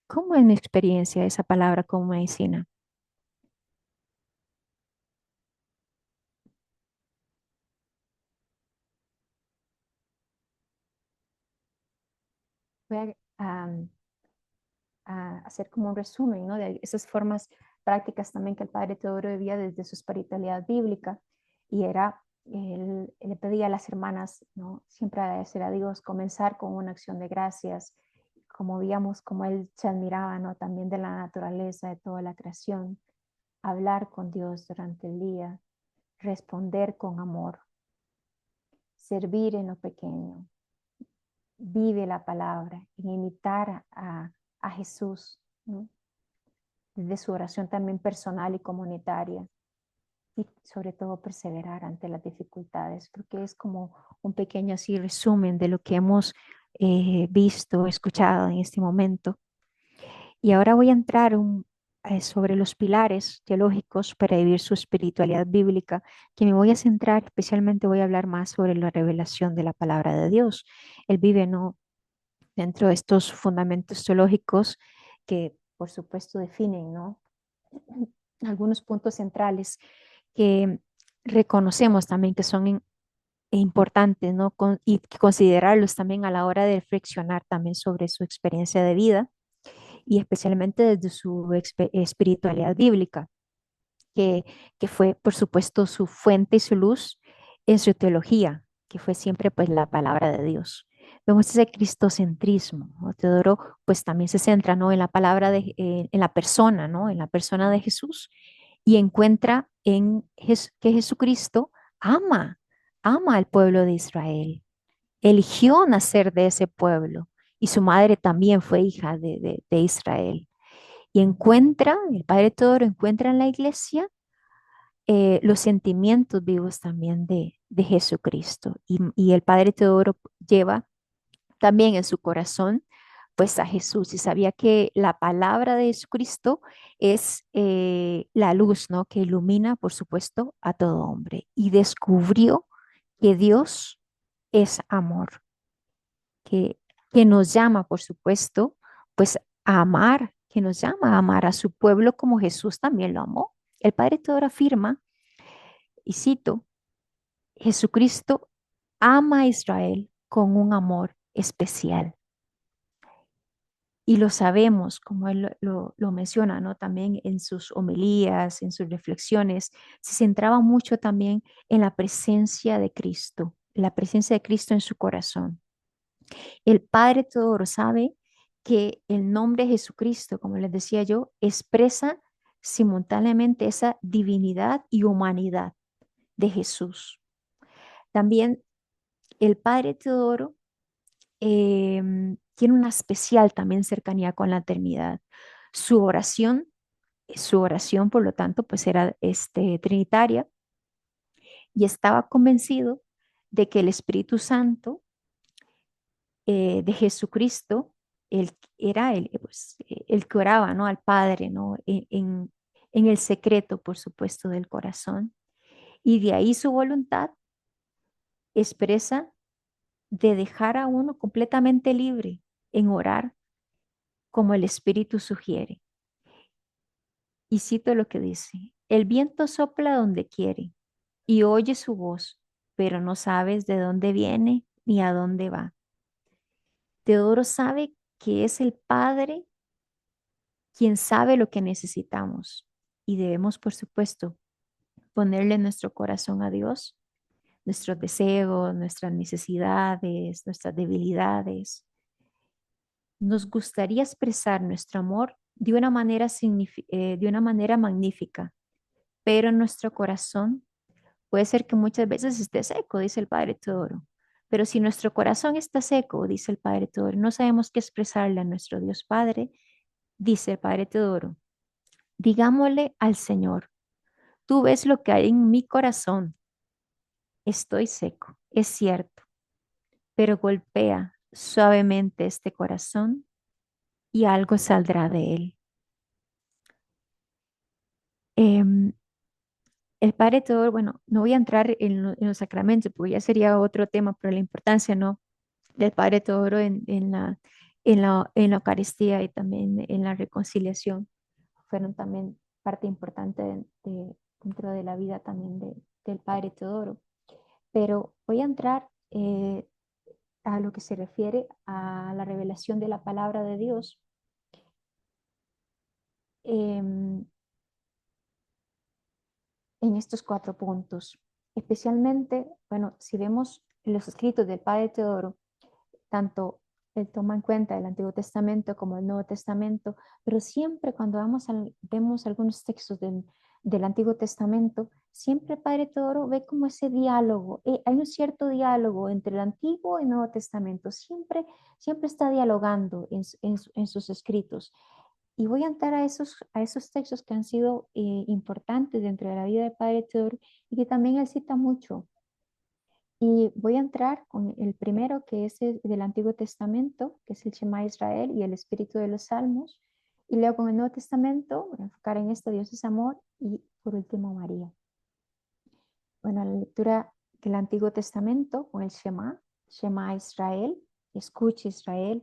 B: ¿Cómo es mi experiencia esa palabra como medicina? Voy a hacer como un resumen, ¿no? De esas formas prácticas también que el padre Teodoro vivía desde su espiritualidad bíblica y era, él le pedía a las hermanas, ¿no? Siempre agradecer a Dios, comenzar con una acción de gracias, como veíamos como él se admiraba, ¿no? También de la naturaleza, de toda la creación, hablar con Dios durante el día, responder con amor, servir en lo pequeño, vive la palabra, en imitar a Jesús, ¿no? Desde su oración también personal y comunitaria y sobre todo perseverar ante las dificultades, porque es como un pequeño así resumen de lo que hemos visto, escuchado en este momento. Y ahora voy a entrar sobre los pilares teológicos para vivir su espiritualidad bíblica, que me voy a centrar, especialmente voy a hablar más sobre la revelación de la palabra de Dios. Él vive, ¿no?, dentro de estos fundamentos teológicos que, por supuesto, definen, ¿no?, algunos puntos centrales que reconocemos también que son importantes, ¿no? Y considerarlos también a la hora de reflexionar también sobre su experiencia de vida y especialmente desde su espiritualidad bíblica, que, que fue, por supuesto, su fuente y su luz en su teología, que fue siempre pues la palabra de Dios. Vemos ese cristocentrismo, ¿no? Teodoro pues también se centra, ¿no?, en la palabra en la persona, ¿no?, en la persona de Jesús y encuentra que Jesucristo ama, ama al pueblo de Israel, eligió nacer de ese pueblo y su madre también fue hija de Israel. Y encuentra, el Padre Teodoro encuentra en la iglesia los sentimientos vivos también de Jesucristo. Y el Padre Teodoro lleva también en su corazón pues a Jesús y sabía que la palabra de Jesucristo es la luz, ¿no?, que ilumina, por supuesto, a todo hombre. Y descubrió que Dios es amor, que, que nos llama, por supuesto, pues a amar, que nos llama a amar a su pueblo como Jesús también lo amó. El Padre Teodoro afirma, y cito, Jesucristo ama a Israel con un amor especial. Y lo sabemos, como él lo menciona, ¿no?, también en sus homilías, en sus reflexiones, se centraba mucho también en la presencia de Cristo en su corazón. El Padre Teodoro sabe que el nombre Jesucristo, como les decía yo, expresa simultáneamente esa divinidad y humanidad de Jesús. También el Padre Teodoro tiene una especial también cercanía con la eternidad. Su oración, su oración, por lo tanto, pues era trinitaria y estaba convencido de que el Espíritu Santo de Jesucristo, era el que oraba, ¿no?, al Padre, ¿no?, en el secreto, por supuesto, del corazón. Y de ahí su voluntad expresa de dejar a uno completamente libre en orar como el Espíritu sugiere. Y cito lo que dice, el viento sopla donde quiere y oye su voz, pero no sabes de dónde viene ni a dónde va. Teodoro sabe que es el Padre quien sabe lo que necesitamos y debemos, por supuesto, ponerle nuestro corazón a Dios, nuestros deseos, nuestras necesidades, nuestras debilidades. Nos gustaría expresar nuestro amor de una manera magnífica, pero nuestro corazón puede ser que muchas veces esté seco, dice el Padre Teodoro. Pero si nuestro corazón está seco, dice el Padre Teodoro, no sabemos qué expresarle a nuestro Dios Padre, dice el Padre Teodoro, digámosle al Señor, tú ves lo que hay en mi corazón, estoy seco, es cierto, pero golpea suavemente este corazón y algo saldrá de él. Em, el Padre Teodoro, bueno, no voy a entrar en los sacramentos, porque ya sería otro tema, pero la importancia, ¿no?, del Padre Teodoro en la Eucaristía y también en la reconciliación. Fueron también parte importante dentro de la vida también del Padre Teodoro. Pero voy a entrar a lo que se refiere a la revelación de la palabra de Dios. em, en estos 4 puntos. Especialmente, bueno, si vemos los escritos del Padre Teodoro, tanto él toma en cuenta el Antiguo Testamento como el Nuevo Testamento, pero siempre cuando vemos algunos textos del Antiguo Testamento, siempre el Padre Teodoro ve como ese diálogo. Hay un cierto diálogo entre el Antiguo y el Nuevo Testamento. Siempre está dialogando en sus escritos. Y voy a entrar a esos textos que han sido importantes dentro de la vida del Padre Teodoro y que también él cita mucho. Y voy a entrar con el primero, que es el del Antiguo Testamento, que es el Shema Israel y el Espíritu de los Salmos. Y luego con el Nuevo Testamento, voy a enfocar en esto: Dios es amor. Y por último, María. Bueno, la lectura del Antiguo Testamento con el Shema Israel, escucha Israel,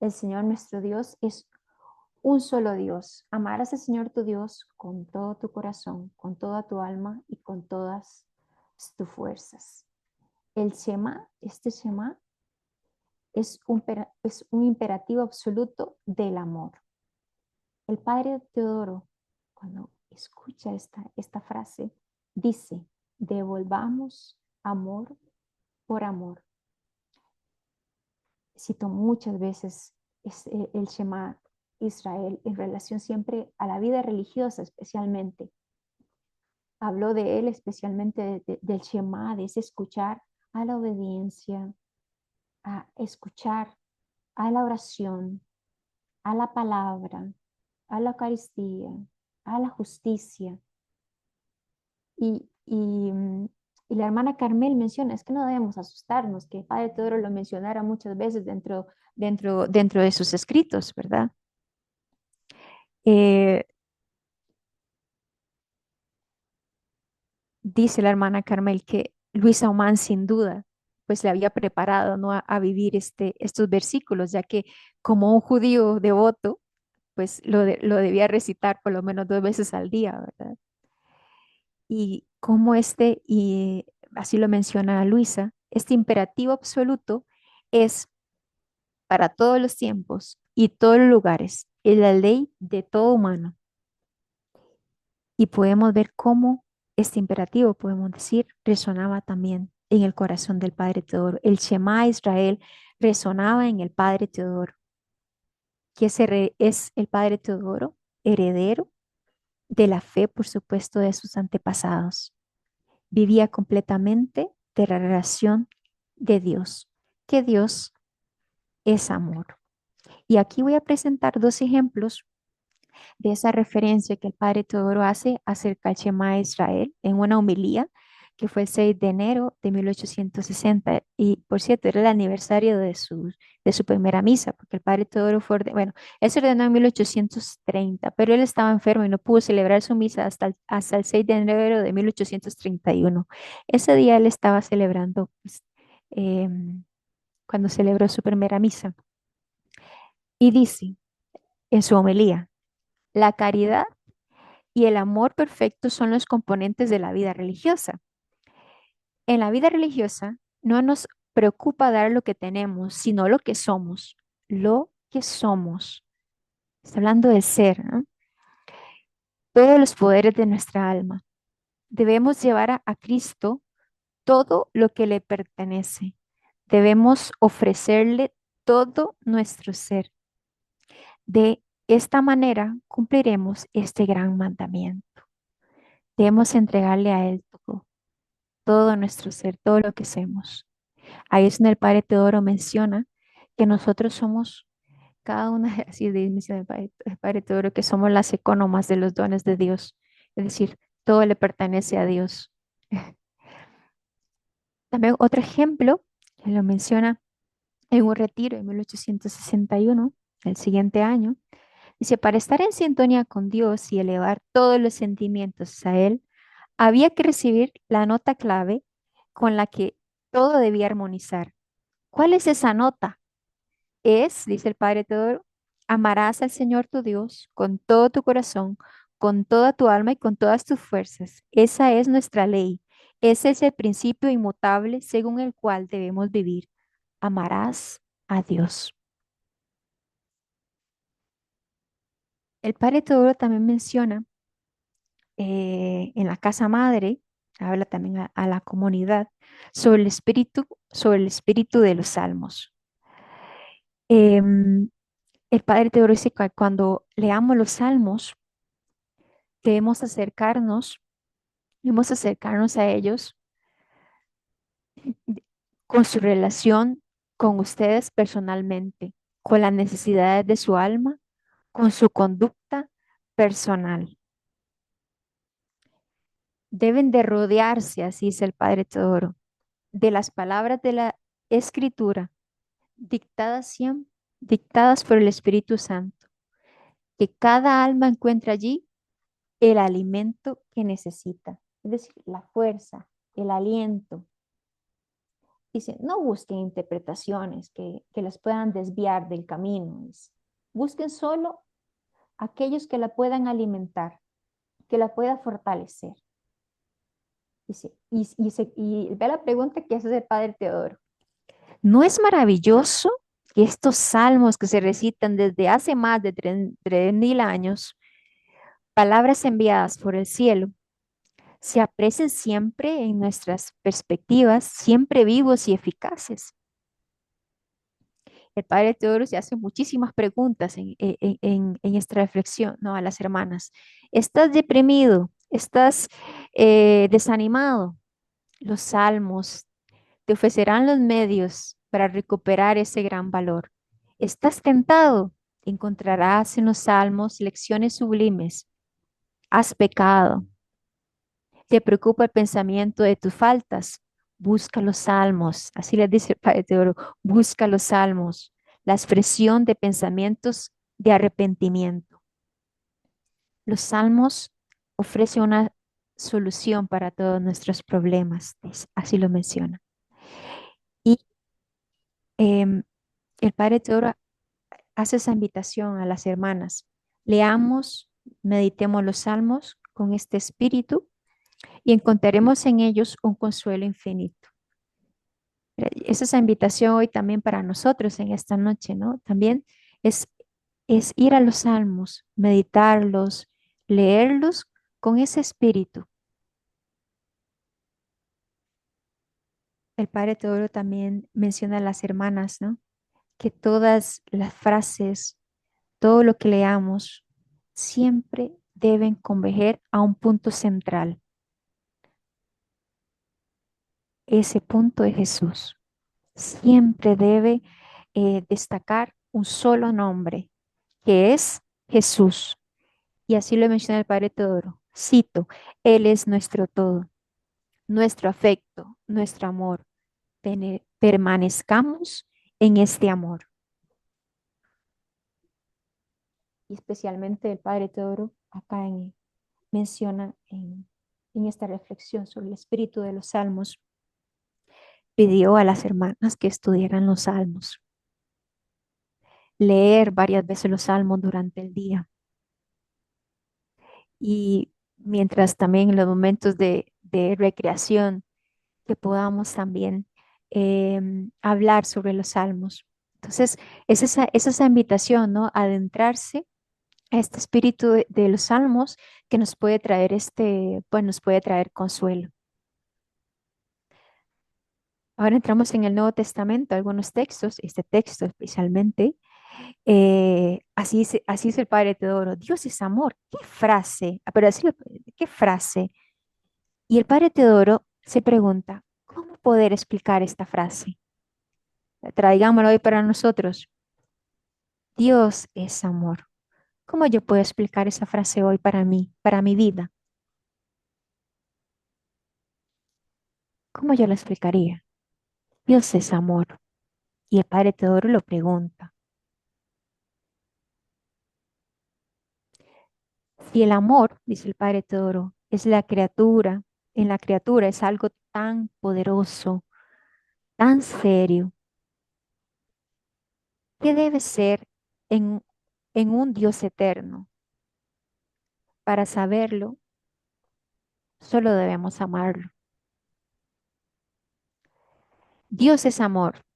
B: el Señor nuestro Dios es un solo Dios. Amarás al Señor tu Dios con todo tu corazón, con toda tu alma y con todas tus fuerzas. El Shema, este Shema, es un imperativo absoluto del amor. El Padre Teodoro, cuando escucha esta frase, dice: devolvamos amor por amor. Cito muchas veces el Shema Israel en relación siempre a la vida religiosa, especialmente. Habló de él especialmente del Shema, de ese escuchar a la obediencia, a escuchar a la oración, a la palabra, a la Eucaristía, a la justicia. Y la hermana Carmel menciona, es que no debemos asustarnos, que el Padre Teodoro lo mencionara muchas veces dentro de sus escritos, ¿verdad? Eh, dice la hermana Carmel que Luis Aumán sin duda pues le había preparado, ¿no?, a vivir estos versículos, ya que como un judío devoto, pues lo debía recitar por lo menos 2 veces al día, ¿verdad? Y como y así lo menciona Luisa, este imperativo absoluto es para todos los tiempos y todos los lugares, es la ley de todo humano. Y podemos ver cómo este imperativo, podemos decir, resonaba también en el corazón del Padre Teodoro. El Shema Israel resonaba en el Padre Teodoro, que es el Padre Teodoro, heredero de la fe, por supuesto, de sus antepasados. Vivía completamente de la relación de Dios, que Dios es amor. Y aquí voy a presentar 2 ejemplos de esa referencia que el Padre Teodoro hace acerca del Shema de Israel en una homilía que fue el 6 de enero de 1860. Y por cierto, era el aniversario de su primera misa, porque el Padre Teodoro bueno, él se ordenó en 1830, pero él estaba enfermo y no pudo celebrar su misa hasta el 6 de enero de 1831. Ese día él estaba celebrando, pues, cuando celebró su primera misa. Y dice en su homilía: la caridad y el amor perfecto son los componentes de la vida religiosa. En la vida religiosa no nos preocupa dar lo que tenemos, sino lo que somos. Lo que somos. Está hablando del ser, ¿no? Todos los poderes de nuestra alma. Debemos llevar a Cristo todo lo que le pertenece. Debemos ofrecerle todo nuestro ser. De esta manera cumpliremos este gran mandamiento. Debemos entregarle a Él todo nuestro ser, todo lo que hacemos. Ahí es donde el Padre Teodoro menciona que nosotros somos cada una, así dice el Padre Teodoro, que somos las ecónomas de los dones de Dios. Es decir, todo le pertenece a Dios. También otro ejemplo, que lo menciona en un retiro en 1861, el siguiente año, dice: para estar en sintonía con Dios y elevar todos los sentimientos a Él, había que recibir la nota clave con la que todo debía armonizar. ¿Cuál es esa nota? Es, dice el Padre Teodoro, amarás al Señor tu Dios con todo tu corazón, con toda tu alma y con todas tus fuerzas. Esa es nuestra ley. Ese es el principio inmutable según el cual debemos vivir. Amarás a Dios. El Padre Teodoro también menciona en la casa madre, habla también a la comunidad sobre el espíritu de los salmos. Em, el Padre Teodoro dice que cuando leamos los salmos, debemos acercarnos a ellos con su relación con ustedes personalmente, con las necesidades de su alma, con su conducta personal. Deben de rodearse, así dice el Padre Teodoro, de las palabras de la Escritura, dictadas por el Espíritu Santo, que cada alma encuentre allí el alimento que necesita, es decir, la fuerza, el aliento. Dice, no busquen interpretaciones que las puedan desviar del camino. Dice. Busquen solo aquellos que la puedan alimentar, que la pueda fortalecer. Dice, y ve la pregunta que hace el Padre Teodoro. ¿No es maravilloso que estos salmos que se recitan desde hace más de 3.000 años, palabras enviadas por el cielo, se aprecien siempre en nuestras perspectivas, siempre vivos y eficaces? El Padre Teodoro se hace muchísimas preguntas en esta reflexión, ¿no? A las hermanas. ¿Estás deprimido? ¿Estás desanimado? Los salmos te ofrecerán los medios para recuperar ese gran valor. ¿Estás tentado? Encontrarás en los salmos lecciones sublimes. ¿Has pecado? ¿Te preocupa el pensamiento de tus faltas? Busca los salmos. Así les dice el Padre Teodoro. Busca los salmos. La expresión de pensamientos de arrepentimiento. Los salmos ofrecen una solución para todos nuestros problemas. Así lo menciona. Y em, el Padre Teodoro hace esa invitación a las hermanas. Leamos, meditemos los salmos con este espíritu y encontraremos en ellos un consuelo infinito. Es esa invitación hoy también para nosotros en esta noche, ¿no? También es, es ir a los salmos, meditarlos, leerlos con ese espíritu. El Padre Teodoro también menciona a las hermanas, ¿no? Que todas las frases, todo lo que leamos, siempre deben converger a un punto central. Ese punto es Jesús. Siempre debe destacar un solo nombre, que es Jesús. Y así lo menciona el Padre Teodoro. Cito, Él es nuestro todo, nuestro afecto, nuestro amor. Permanezcamos en este amor. Y especialmente el Padre Teodoro acá menciona en esta reflexión sobre el espíritu de los salmos, pidió a las hermanas que estudiaran los salmos, leer varias veces los salmos durante el día y mientras también en los momentos de recreación que podamos también hablar sobre los salmos. Entonces, es esa invitación, ¿no? Adentrarse a este espíritu de los salmos que nos puede traer pues nos puede traer consuelo. Ahora entramos en el Nuevo Testamento, algunos textos, este texto especialmente, así es el Padre Teodoro, Dios es amor. ¿Qué frase? Pero así, ¿qué frase? Y el Padre Teodoro se pregunta, ¿cómo poder explicar esta frase? Traigámoslo hoy para nosotros. Dios es amor. ¿Cómo yo puedo explicar esa frase hoy para mí, para mi vida? ¿Cómo yo la explicaría? Dios es amor. Y el Padre Teodoro lo pregunta. Si el amor, dice el Padre Teodoro, es la criatura, en la criatura es algo tan poderoso, tan serio, ¿Qué debe ser en, en un Dios eterno? Para saberlo, solo debemos amarlo. Dios es amor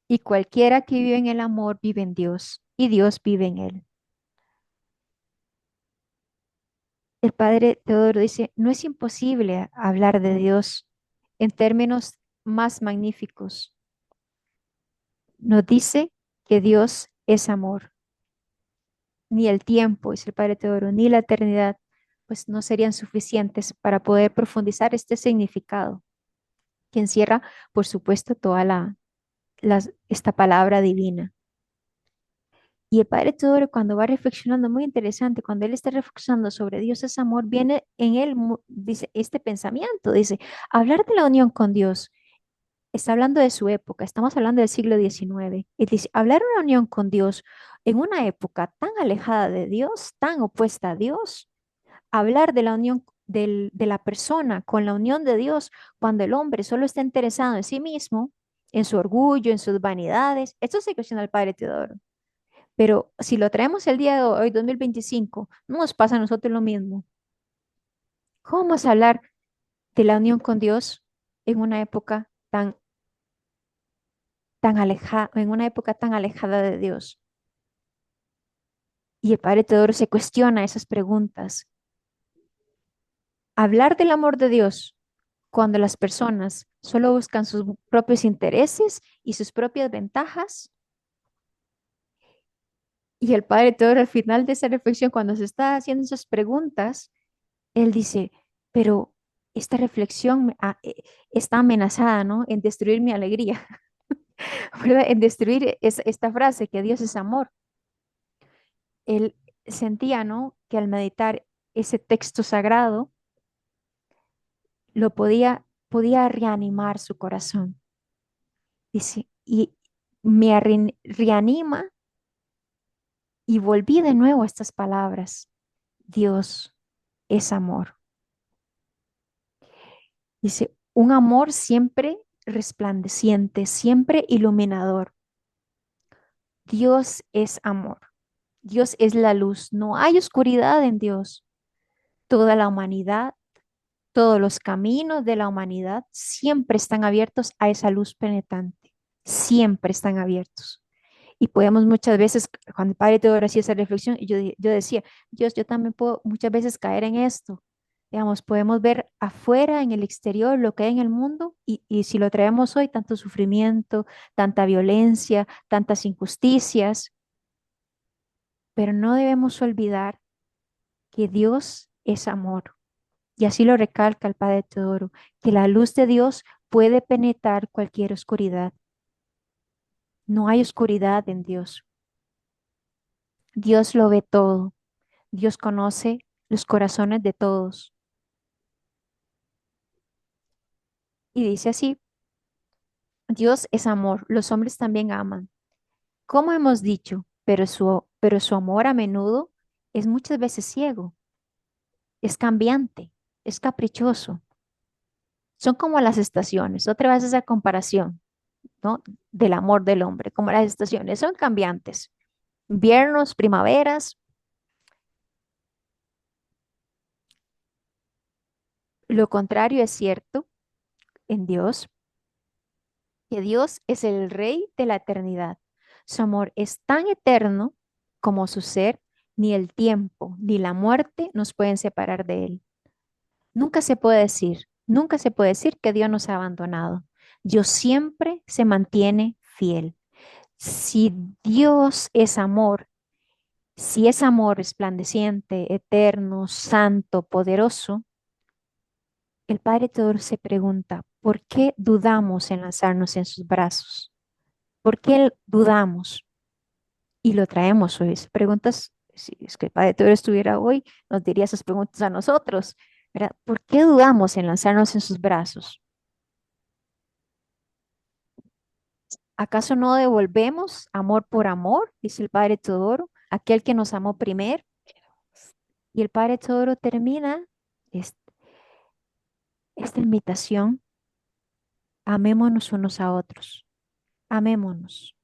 B: y cualquiera que vive en el amor vive en Dios y Dios vive en él. El padre Teodoro dice, no es imposible hablar de Dios en términos más magníficos. Nos dice que Dios es amor. Ni el tiempo, dice el padre Teodoro, ni la eternidad, pues no serían suficientes para poder profundizar este significado que encierra, por supuesto, toda esta palabra divina. Y el padre Teodoro, cuando va reflexionando, muy interesante, cuando él está reflexionando sobre Dios es amor, viene en él, dice, este pensamiento, dice, hablar de la unión con Dios, está hablando de su época, estamos hablando del siglo XIX, y dice, hablar de una unión con Dios en una época tan alejada de Dios, tan opuesta a Dios, hablar de la unión de la persona con la unión de Dios, cuando el hombre solo está interesado en sí mismo, en su orgullo, en sus vanidades, esto se cuestiona el padre Teodoro. Pero si lo traemos el día de hoy, 2025, no nos pasa a nosotros lo mismo. ¿Cómo vamos a hablar de la unión con Dios en una época tan alejada, en una época tan alejada de Dios? Y el padre Teodoro se cuestiona esas preguntas. Hablar del amor de Dios cuando las personas solo buscan sus propios intereses y sus propias ventajas. Y el padre Teodoro al final de esa reflexión, cuando se está haciendo esas preguntas, él dice, pero esta reflexión está amenazada, ¿no? En destruir mi alegría, ¿verdad? En destruir esta frase que Dios es amor. Él sentía, ¿no? Que al meditar ese texto sagrado, podía reanimar su corazón. Dice, y me reanima y volví de nuevo a estas palabras. Dios es amor. Dice, un amor siempre resplandeciente, siempre iluminador. Dios es amor. Dios es la luz. No hay oscuridad en Dios. Toda la humanidad, todos los caminos de la humanidad siempre están abiertos a esa luz penetrante. Siempre están abiertos. Y podemos muchas veces, cuando el Padre Teodoro hacía esa reflexión, y yo decía, Dios, yo también puedo muchas veces caer en esto. Digamos, podemos ver afuera, en el exterior, lo que hay en el mundo, y si lo traemos hoy, tanto sufrimiento, tanta violencia, tantas injusticias, pero no debemos olvidar que Dios es amor. Y así lo recalca el Padre Teodoro, que la luz de Dios puede penetrar cualquier oscuridad. No hay oscuridad en Dios. Dios lo ve todo. Dios conoce los corazones de todos. Y dice así, Dios es amor, los hombres también aman. Como hemos dicho, pero su amor a menudo es muchas veces ciego, es cambiante, es caprichoso. Son como las estaciones, otra vez esa comparación, ¿no? Del amor del hombre, como las estaciones, son cambiantes. Inviernos, primaveras, lo contrario es cierto en Dios, que Dios es el Rey de la eternidad. Su amor es tan eterno como su ser, ni el tiempo ni la muerte nos pueden separar de él. Nunca se puede decir que Dios nos ha abandonado. Dios siempre se mantiene fiel. Si Dios es amor, si es amor resplandeciente, eterno, santo, poderoso, el Padre Teodoro se pregunta, ¿por qué dudamos en lanzarnos en sus brazos? ¿Por qué dudamos? Y lo traemos hoy. Preguntas, si es que el Padre Teodoro estuviera hoy, nos diría esas preguntas a nosotros, ¿verdad? ¿Por qué dudamos en lanzarnos en sus brazos? ¿Acaso no devolvemos amor por amor? Dice el Padre Teodoro, aquel que nos amó primero. Y el Padre Teodoro termina es- esta invitación, amémonos unos a otros, amémonos.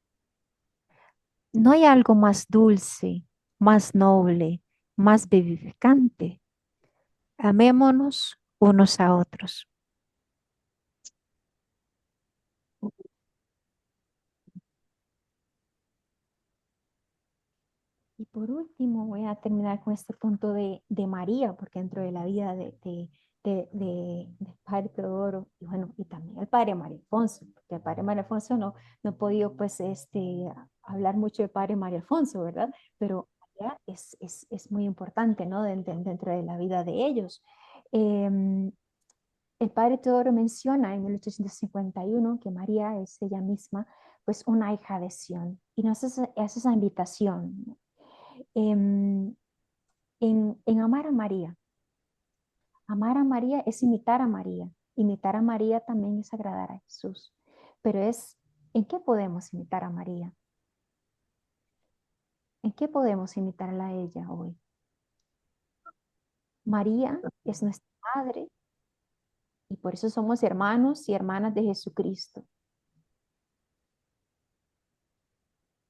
B: No hay algo más dulce, más noble, más vivificante. Amémonos unos a otros. Y por último, voy a terminar con este punto de María, porque dentro de la vida del padre Teodoro, y bueno, y también el padre María Alfonso, porque el padre María Alfonso no he podido pues hablar mucho del padre María Alfonso, ¿verdad? Pero María es muy importante, ¿no? Dentro de la vida de ellos. El padre Teodoro menciona en 1851 que María es ella misma pues una hija de Sión, y nos hace esa invitación, ¿no? em, en amar a María. Amar a María es imitar a María. Imitar a María también es agradar a Jesús. Pero ¿en qué podemos imitar a María? ¿En qué podemos imitarla a ella hoy? María es nuestra madre y por eso somos hermanos y hermanas de Jesucristo.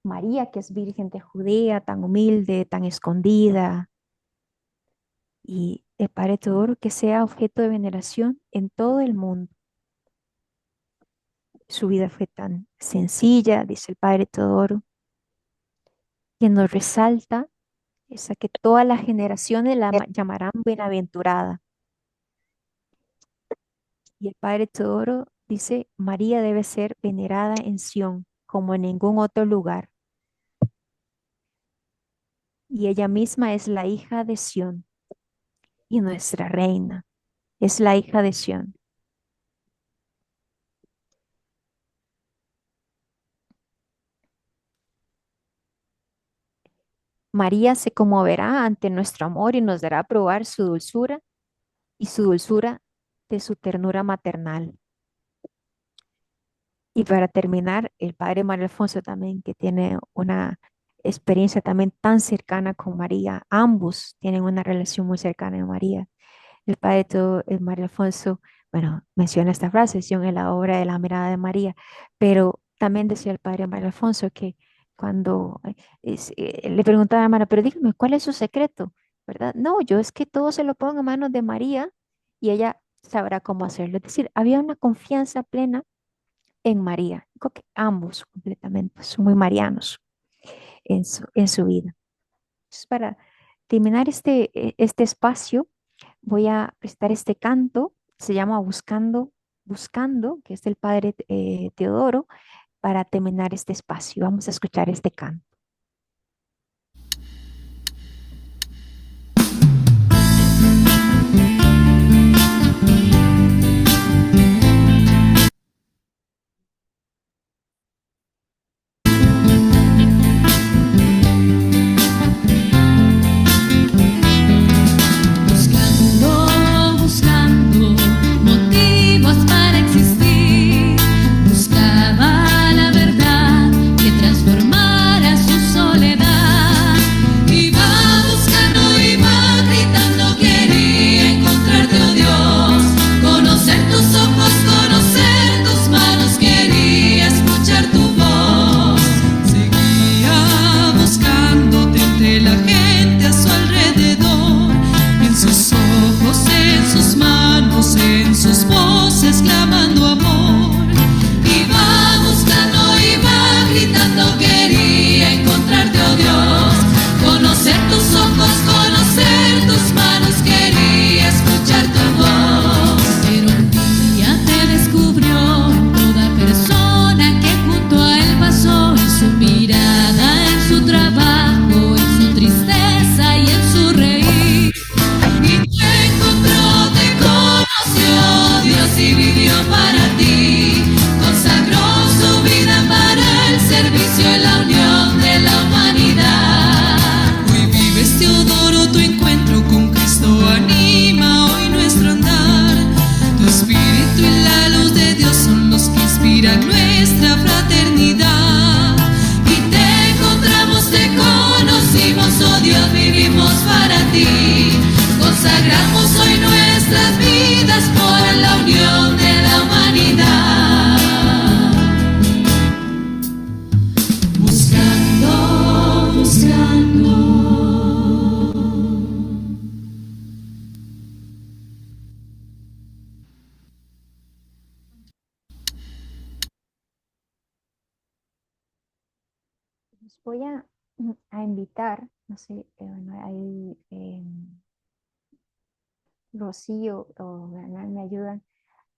B: María, que es virgen de Judea, tan humilde, tan escondida, y el Padre Teodoro, que sea objeto de veneración en todo el mundo. Su vida fue tan sencilla, dice el Padre Teodoro, que nos resalta esa que todas las generaciones la llamarán bienaventurada. Y el Padre Teodoro dice, María debe ser venerada en Sión como en ningún otro lugar. Y ella misma es la hija de Sión y nuestra reina es la hija de Sión. María se conmoverá ante nuestro amor y nos dará a probar su dulzura y su dulzura de su ternura maternal. Y para terminar, el padre Mario Alfonso también, que tiene una experiencia también tan cercana con María. Ambos tienen una relación muy cercana con María. El padre el Mario Alfonso, bueno, menciona esta frase, en la obra de la mirada de María, pero también decía el padre Mario Alfonso que cuando le preguntaba a la hermana, pero dígame, ¿cuál es su secreto? ¿Verdad? No, yo es que todo se lo pongo en manos de María y ella sabrá cómo hacerlo. Es decir, había una confianza plena en María. Creo que ambos completamente son muy marianos en su vida. Entonces, para terminar este espacio, voy a prestar este canto, se llama Buscando, Buscando, que es del padre Teodoro, para terminar este espacio. Vamos a escuchar este canto.
E: Buscando, buscando motivos para existir, buscaba la verdad que transformara
B: Los voy a invitar, no sé, bueno, ahí Rocío o Bernal me ayudan.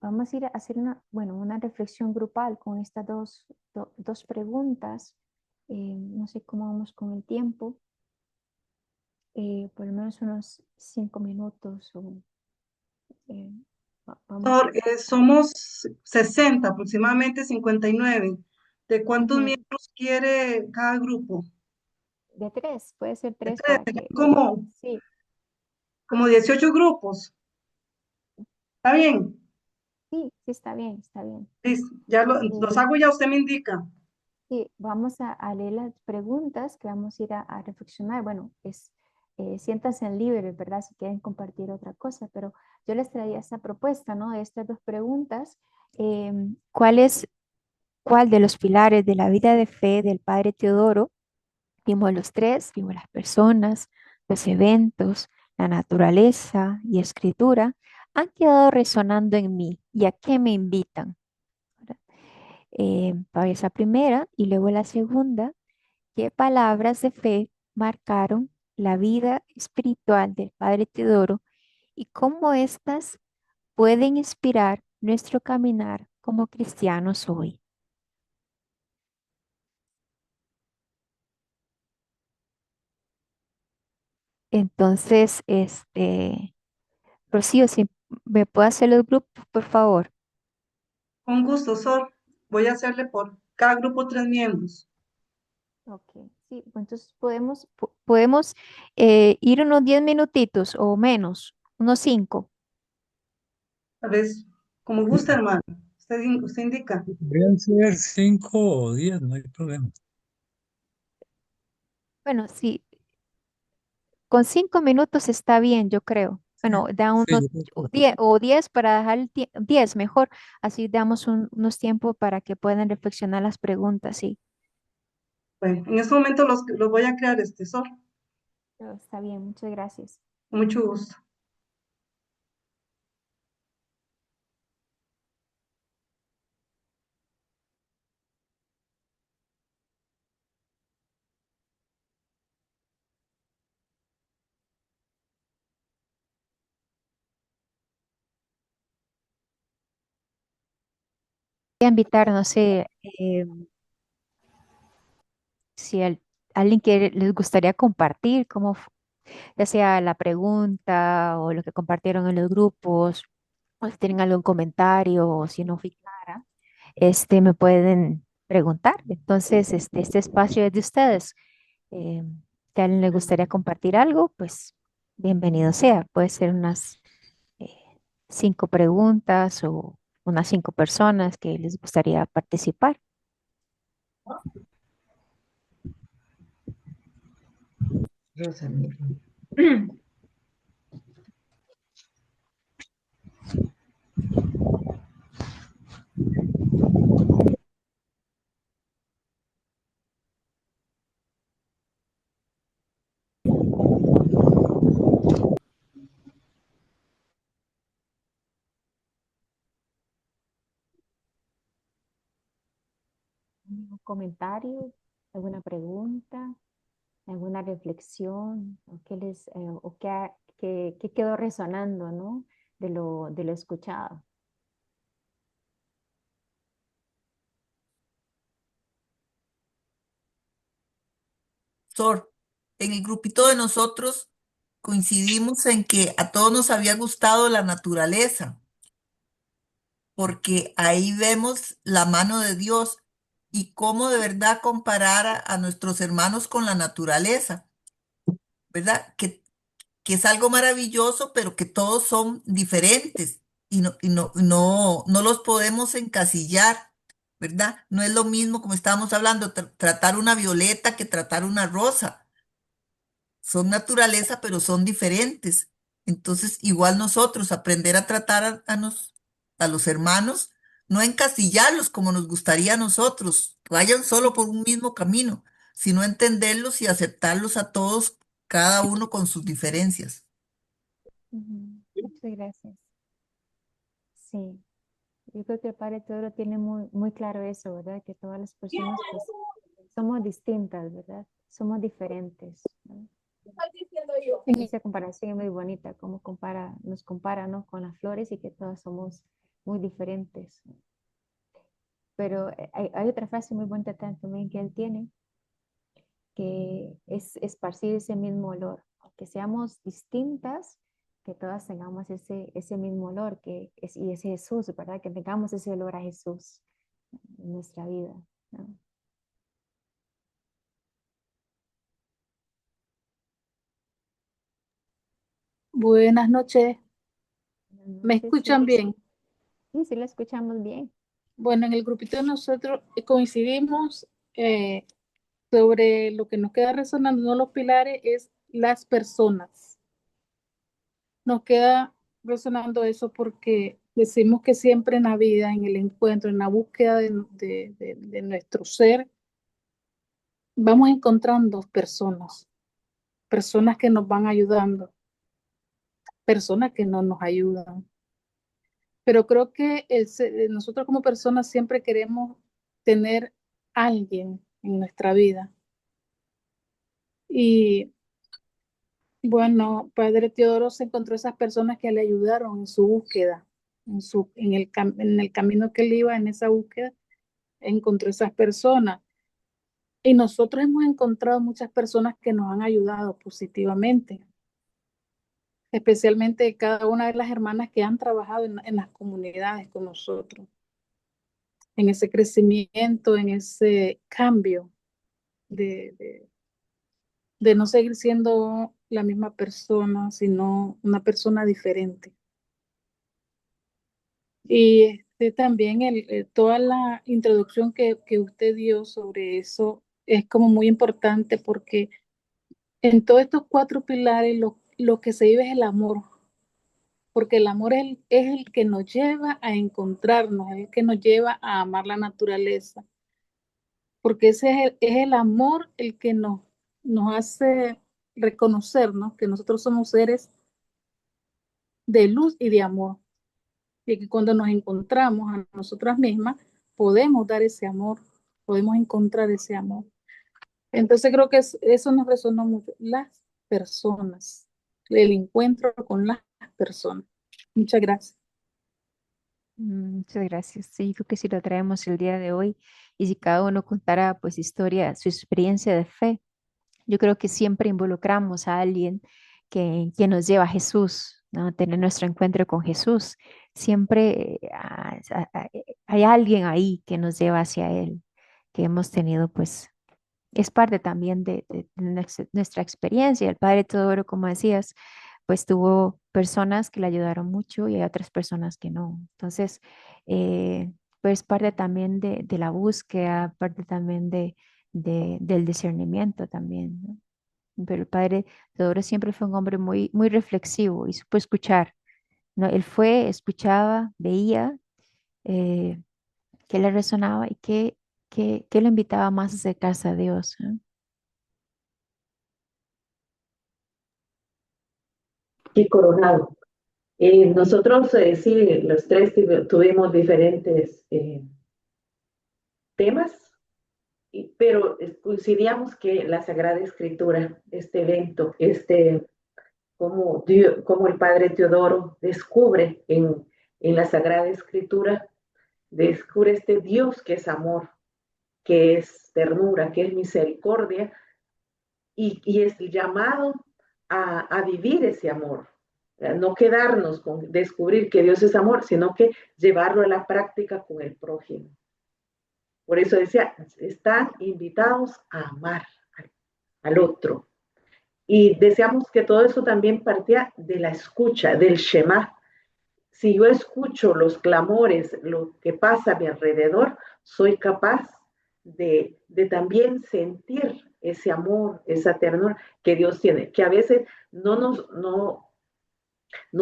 B: Vamos a ir a hacer una reflexión grupal con estas dos preguntas. No sé cómo vamos con el tiempo. Por lo menos unos 5 minutos. Eh, vamos
D: Doctor, somos 60, aproximadamente 59. ¿De cuántos
B: ujú,
D: miembros quiere cada grupo?
B: de tres, puede ser
D: De
B: tres
D: tres,
B: para que, sí,
D: como 18 grupos. ¿Está bien?
B: sí, sí, está bien, está bien.
D: Listo. Ya los
B: Eh,
D: hago, ya usted me indica.
B: Sí, vamos a leer las preguntas que vamos a ir a reflexionar. Bueno, siéntanse libres, ¿verdad? Si quieren compartir otra cosa, pero yo les traía esta propuesta, ¿no? De estas dos preguntas. ¿Cuál de los pilares de la vida de fe del Padre Teodoro? Vimos los tres, vimos las personas, los eventos, la naturaleza y escritura, han quedado resonando en mí. ¿Y a qué me invitan? ¿Verdad? Para esa primera y luego la segunda. ¿Qué palabras de fe marcaron la vida espiritual del Padre Teodoro y cómo éstas pueden inspirar nuestro caminar como cristianos hoy? Entonces, Rocío, si me puede hacer los grupos, por favor.
D: Con gusto, Sor. Voy a hacerle por cada grupo 3 miembros.
B: Ok, sí, pues entonces podemos ir unos 10 minutitos o menos, unos 5.
D: Tal vez, como gusta, hermano. Usted indica.
A: Podrían ser 5 o 10, no hay problema.
B: Bueno, sí, con 5 minutos está bien, yo creo. Bueno, da
A: Sí,
B: unos
A: yo creo que
B: 10 para dejar 10 mejor. Así damos unos tiempos para que puedan reflexionar las preguntas, sí.
D: Bueno, en este momento los voy a crear, Sor.
B: Pero está bien, muchas gracias.
D: Con mucho gusto.
B: Voy a invitar, no sé, si alguien les gustaría compartir, ya sea la pregunta o lo que compartieron en los grupos, o si tienen algún comentario o si no fui clara, me pueden preguntar. Entonces, este espacio es de ustedes. eh, si a alguien le gustaría compartir algo, pues bienvenido sea. Puede ser unas 5 preguntas o unas 5 personas que les gustaría participar.
F: Rosa, mira.
B: ¿Algún comentario? ¿Alguna pregunta? ¿Alguna reflexión? ¿O qué quedó resonando, ¿no? De lo escuchado.
F: Sor, en el grupito de nosotros coincidimos en que a todos nos había gustado la naturaleza, porque ahí vemos la mano de Dios y cómo de verdad comparar a nuestros hermanos con la naturaleza, ¿verdad? Que es algo maravilloso, pero que todos son diferentes y no los podemos encasillar, ¿verdad? No es lo mismo, como estábamos hablando, tratar una violeta que tratar una rosa. Son naturaleza, pero son diferentes. Entonces, igual nosotros, aprender a tratar a los hermanos, no encasillarlos como nos gustaría a nosotros, que vayan solo por un mismo camino, sino entenderlos y aceptarlos a todos, cada uno con sus diferencias.
B: Ujú, muchas gracias. Sí, yo creo que el Padre Teodoro tiene muy, muy claro eso, ¿verdad? Que todas las personas pues somos distintas, ¿verdad? Somos diferentes, ¿no? Esa comparación es muy bonita, como nos compara, ¿no? Con las flores y que todas somos muy diferentes. Pero hay otra frase muy bonita también que él tiene, que es esparcir ese mismo olor, que seamos distintas, que todas tengamos ese mismo olor, y es Jesús, ¿verdad? Que tengamos ese olor a Jesús en nuestra vida, ¿no?
G: Buenas noches.
B: Buenas
G: ¿Me
B: noches,
G: escuchan
B: sí,
G: bien?
B: sí, sí, la escuchamos bien.
G: Bueno, en el grupito de nosotros coincidimos sobre lo que nos queda resonando, no los pilares, es las personas. Nos queda resonando eso porque decimos que siempre en la vida, en el encuentro, en la búsqueda de nuestro ser, vamos encontrando personas que nos van ayudando, personas que no nos ayudan. Pero creo que nosotros como personas siempre queremos tener alguien en nuestra vida. Y bueno, Padre Teodoro se encontró esas personas que le ayudaron en su búsqueda, en el camino que él iba, en esa búsqueda, encontró esas personas. Y nosotros hemos encontrado muchas personas que nos han ayudado positivamente, especialmente cada una de las hermanas que han trabajado en las comunidades con nosotros, en ese crecimiento, en ese cambio de, de, de no seguir siendo la misma persona, sino una persona diferente. Y también toda la introducción que usted dio sobre eso es como muy importante porque en todos estos 4 pilares lo que se vive es el amor, porque el amor es el que nos lleva a encontrarnos, es el que nos lleva a amar la naturaleza, porque ese es el amor el que nos hace reconocernos que nosotros somos seres de luz y de amor, y que cuando nos encontramos a nosotras mismas, podemos dar ese amor, podemos encontrar ese amor. Entonces creo que eso nos resonó mucho, las personas, el encuentro con las personas. Muchas gracias.
B: Muchas gracias. Sí, creo que si lo traemos el día de hoy y si cada uno contara pues historia, su experiencia de fe, yo creo que siempre involucramos a alguien que nos lleva a Jesús, ¿no? Tener nuestro encuentro con Jesús. Siempre hay alguien ahí que nos lleva hacia Él, que hemos tenido pues es parte también de nuestra experiencia. El Padre Teodoro, como decías, pues tuvo personas que le ayudaron mucho y hay otras personas que no. Entonces, pues parte también de la búsqueda, parte también del discernimiento también, ¿no? Pero el Padre Teodoro siempre fue un hombre muy reflexivo y supo escuchar, ¿no? Él escuchaba, veía eh, qué le resonaba y qué lo invitaba más a acercarse a Dios, ¿no?
H: Y Coronado. Nosotros sí, los tres tuvimos diferentes temas, pero coincidíamos que la Sagrada Escritura, este evento, como el Padre Teodoro descubre en la Sagrada Escritura, descubre este Dios que es amor, que es ternura, que es misericordia, y es llamado a vivir ese amor. No quedarnos con descubrir que Dios es amor, sino que llevarlo a la práctica con el prójimo. Por eso decía, están invitados a amar al otro. Y deseamos que todo eso también partía de la escucha, del Shema. Si yo escucho los clamores, lo que pasa a mi alrededor, soy capaz de también sentir ese amor, esa ternura que Dios tiene, que a veces no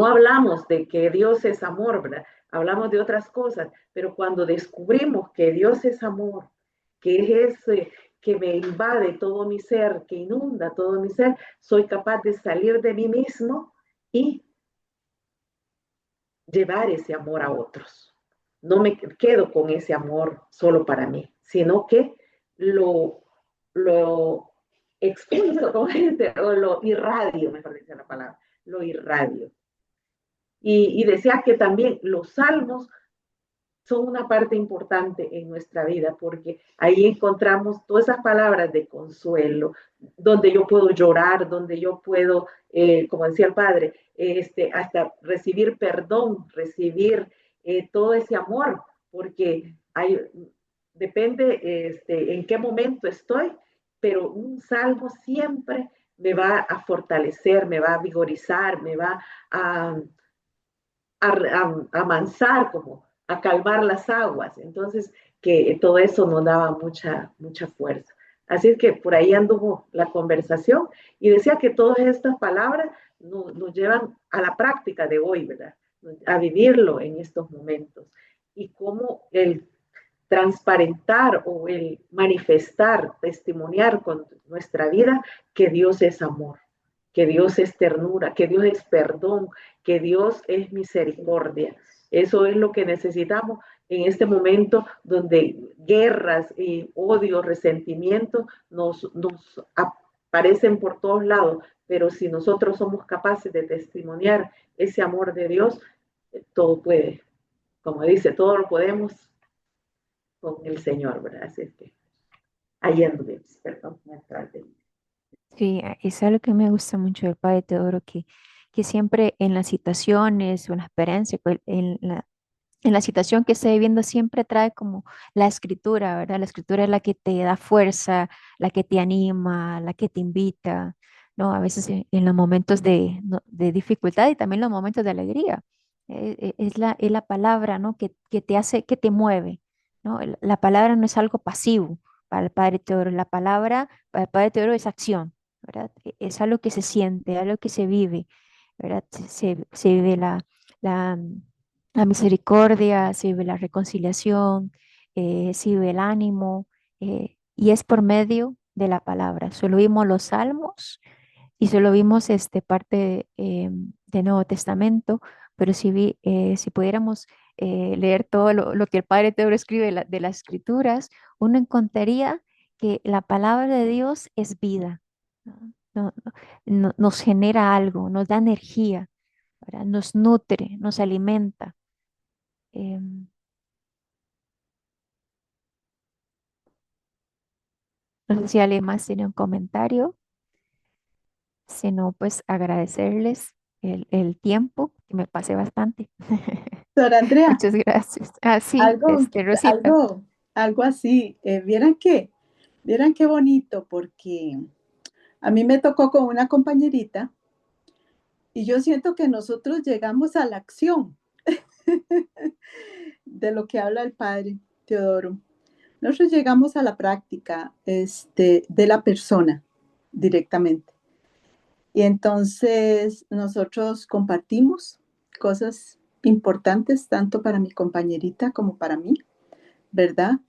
H: hablamos de que Dios es amor, ¿verdad? Hablamos de otras cosas, pero cuando descubrimos que Dios es amor, que es que me invade todo mi ser, que inunda todo mi ser, soy capaz de salir de mí mismo y llevar ese amor a otros. No me quedo con ese amor solo para mí, sino que lo lo expulso, como dice, o lo irradio, mejor dice la palabra, lo irradio. Y decía que también los salmos son una parte importante en nuestra vida, porque ahí encontramos todas esas palabras de consuelo, donde yo puedo llorar, donde yo puedo, como decía el padre, hasta recibir perdón, recibir todo ese amor, porque depende en qué momento estoy, pero un salmo siempre me va a fortalecer, me va a vigorizar, me va a amansar, como a calmar las aguas. Entonces, que todo eso nos daba mucha fuerza. Así es que por ahí anduvo la conversación y decía que todas estas palabras nos llevan a la práctica de hoy, ¿verdad? A vivirlo en estos momentos. Y cómo el transparentar o el manifestar, testimoniar con nuestra vida que Dios es amor, que Dios es ternura, que Dios es perdón, que Dios es misericordia. Eso es lo que necesitamos en este momento donde guerras y odio, resentimiento nos aparecen por todos lados, pero si nosotros somos capaces de testimoniar ese amor de Dios, todo puede, como dice, todo lo podemos con el Señor, ¿verdad? Así es que, ahí anduvimos, perdón, me atrasé.
B: Sí, es algo que me gusta mucho del Padre Teodoro, que siempre en las situaciones o en la experiencia, en la situación que esté viviendo, siempre trae como la escritura, ¿verdad? La escritura es la que te da fuerza, la que te anima, la que te invita, ¿no? A veces en los momentos ¿no? de dificultad y también los momentos de alegría. Es la palabra, ¿no? Que te hace, que te mueve, ¿no? La palabra no es algo pasivo para el Padre Teodoro, la palabra para el Padre Teodoro es acción, ¿verdad? Es algo que se siente, algo que se vive, ¿verdad? Se vive la, la misericordia, se vive la reconciliación, se vive el ánimo, y es por medio de la palabra. Solo vimos los salmos y solo vimos parte del Nuevo Testamento, pero si pudiéramos leer todo lo que el Padre Teodoro escribe de las Escrituras, uno encontraría que la palabra de Dios es vida, ¿no? Nos genera algo, nos da energía, ¿verdad? Nos nutre, nos alimenta. Em, no sé si alguien más tiene un comentario, si no, pues agradecerles el tiempo, que me pasé bastante.
I: Doctora Andrea,
B: Muchas gracias. Ah, sí,
I: algo,
B: Rosita.
I: algo así. Vieran qué bonito, porque a mí me tocó con una compañerita y yo siento que nosotros llegamos a la acción de lo que habla el padre Teodoro. Nosotros llegamos a la práctica de la persona directamente. Y entonces nosotros compartimos cosas importantes tanto para mi compañerita como para mí, ¿verdad?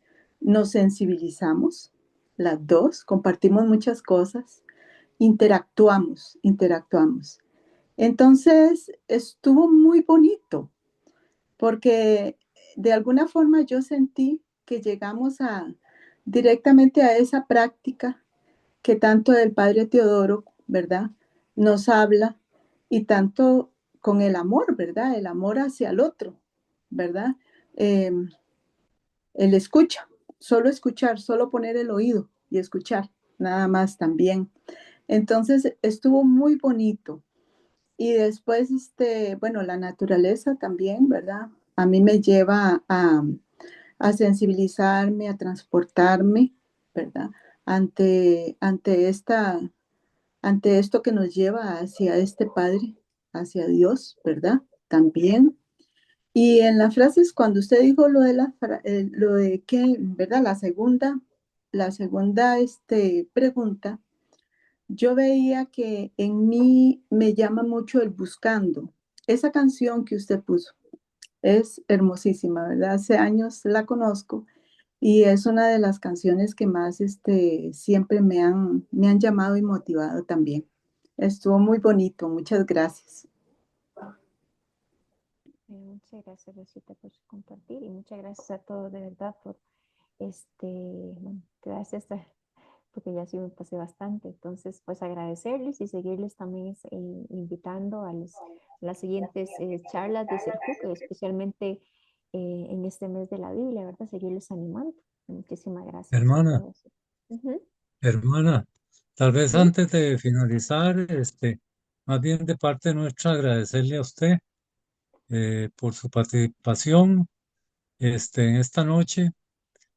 I: Nos sensibilizamos las dos, compartimos muchas cosas, interactuamos. Entonces estuvo muy bonito porque de alguna forma yo sentí que llegamos directamente a esa práctica que tanto el Padre Teodoro, ¿verdad? Nos habla y tanto con el amor, ¿verdad? El amor hacia el otro, ¿verdad? Eh, el escuchar, solo poner el oído y escuchar, nada más también. Entonces estuvo muy bonito. Y después, bueno, la naturaleza también, ¿verdad? A mí me lleva a sensibilizarme, a transportarme, ¿verdad? Ante ante esto que nos lleva hacia este Padre, hacia Dios, ¿verdad? También. Y en las frases, cuando usted dijo lo de que, ¿verdad? La segunda pregunta, yo veía que en mí me llama mucho el buscando. Esa canción que usted puso es hermosísima, ¿verdad? Hace años la conozco y es una de las canciones que más siempre me han llamado y motivado también. Estuvo muy bonito, muchas gracias.
B: Muchas gracias, Rosita, por compartir y muchas gracias a todos de verdad por bueno, gracias porque ya sí me pasé bastante. Entonces, pues agradecerles y seguirles también invitando a las siguientes charlas de Serjuc, especialmente en este mes de la Biblia, ¿verdad? Seguirles animando. Muchísimas gracias a
A: Hermana,
B: todos. Ujú.
A: hermana, tal vez
B: Sí,
A: antes de finalizar, más bien de parte nuestra, agradecerle a usted por su participación en esta noche.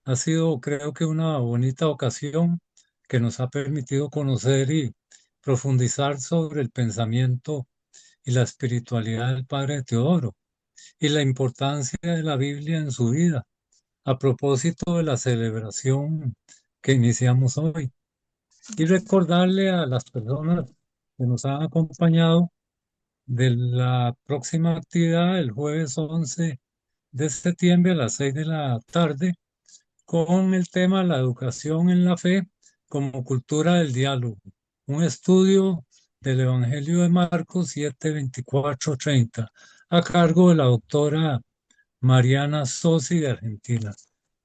A: Ha sido, creo que, una bonita ocasión que nos ha permitido conocer y profundizar sobre el pensamiento y la espiritualidad del Padre Teodoro y la importancia de la Biblia en su vida, a propósito de la celebración que iniciamos hoy. Y recordarle a las personas que nos han acompañado de la próxima actividad el jueves 11 de septiembre a las 6 de la tarde con el tema La educación en la fe como cultura del diálogo, un estudio del Evangelio de Marcos 7, 24, 30, a cargo de la doctora Mariana Sosi de Argentina.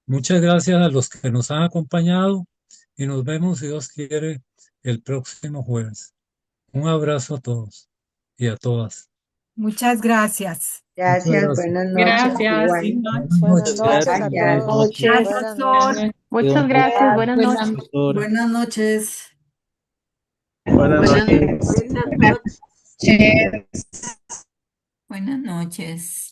A: Muchas gracias a los que nos han acompañado y nos vemos, si Dios quiere, el próximo jueves. Un abrazo a todos y a todas.
J: Muchas gracias.
A: Muchas
K: Gracias,
A: gracias.
K: buenas noches,
E: Gracias.
K: igual.
A: Buenas
B: buenas
A: noches.
B: noches a
K: Gracias.
B: todos.
J: Gracias, Sol.
B: Muchas gracias. Buenas noches.
J: Buenas noches.
L: Buenas noches.
F: Buenas noches.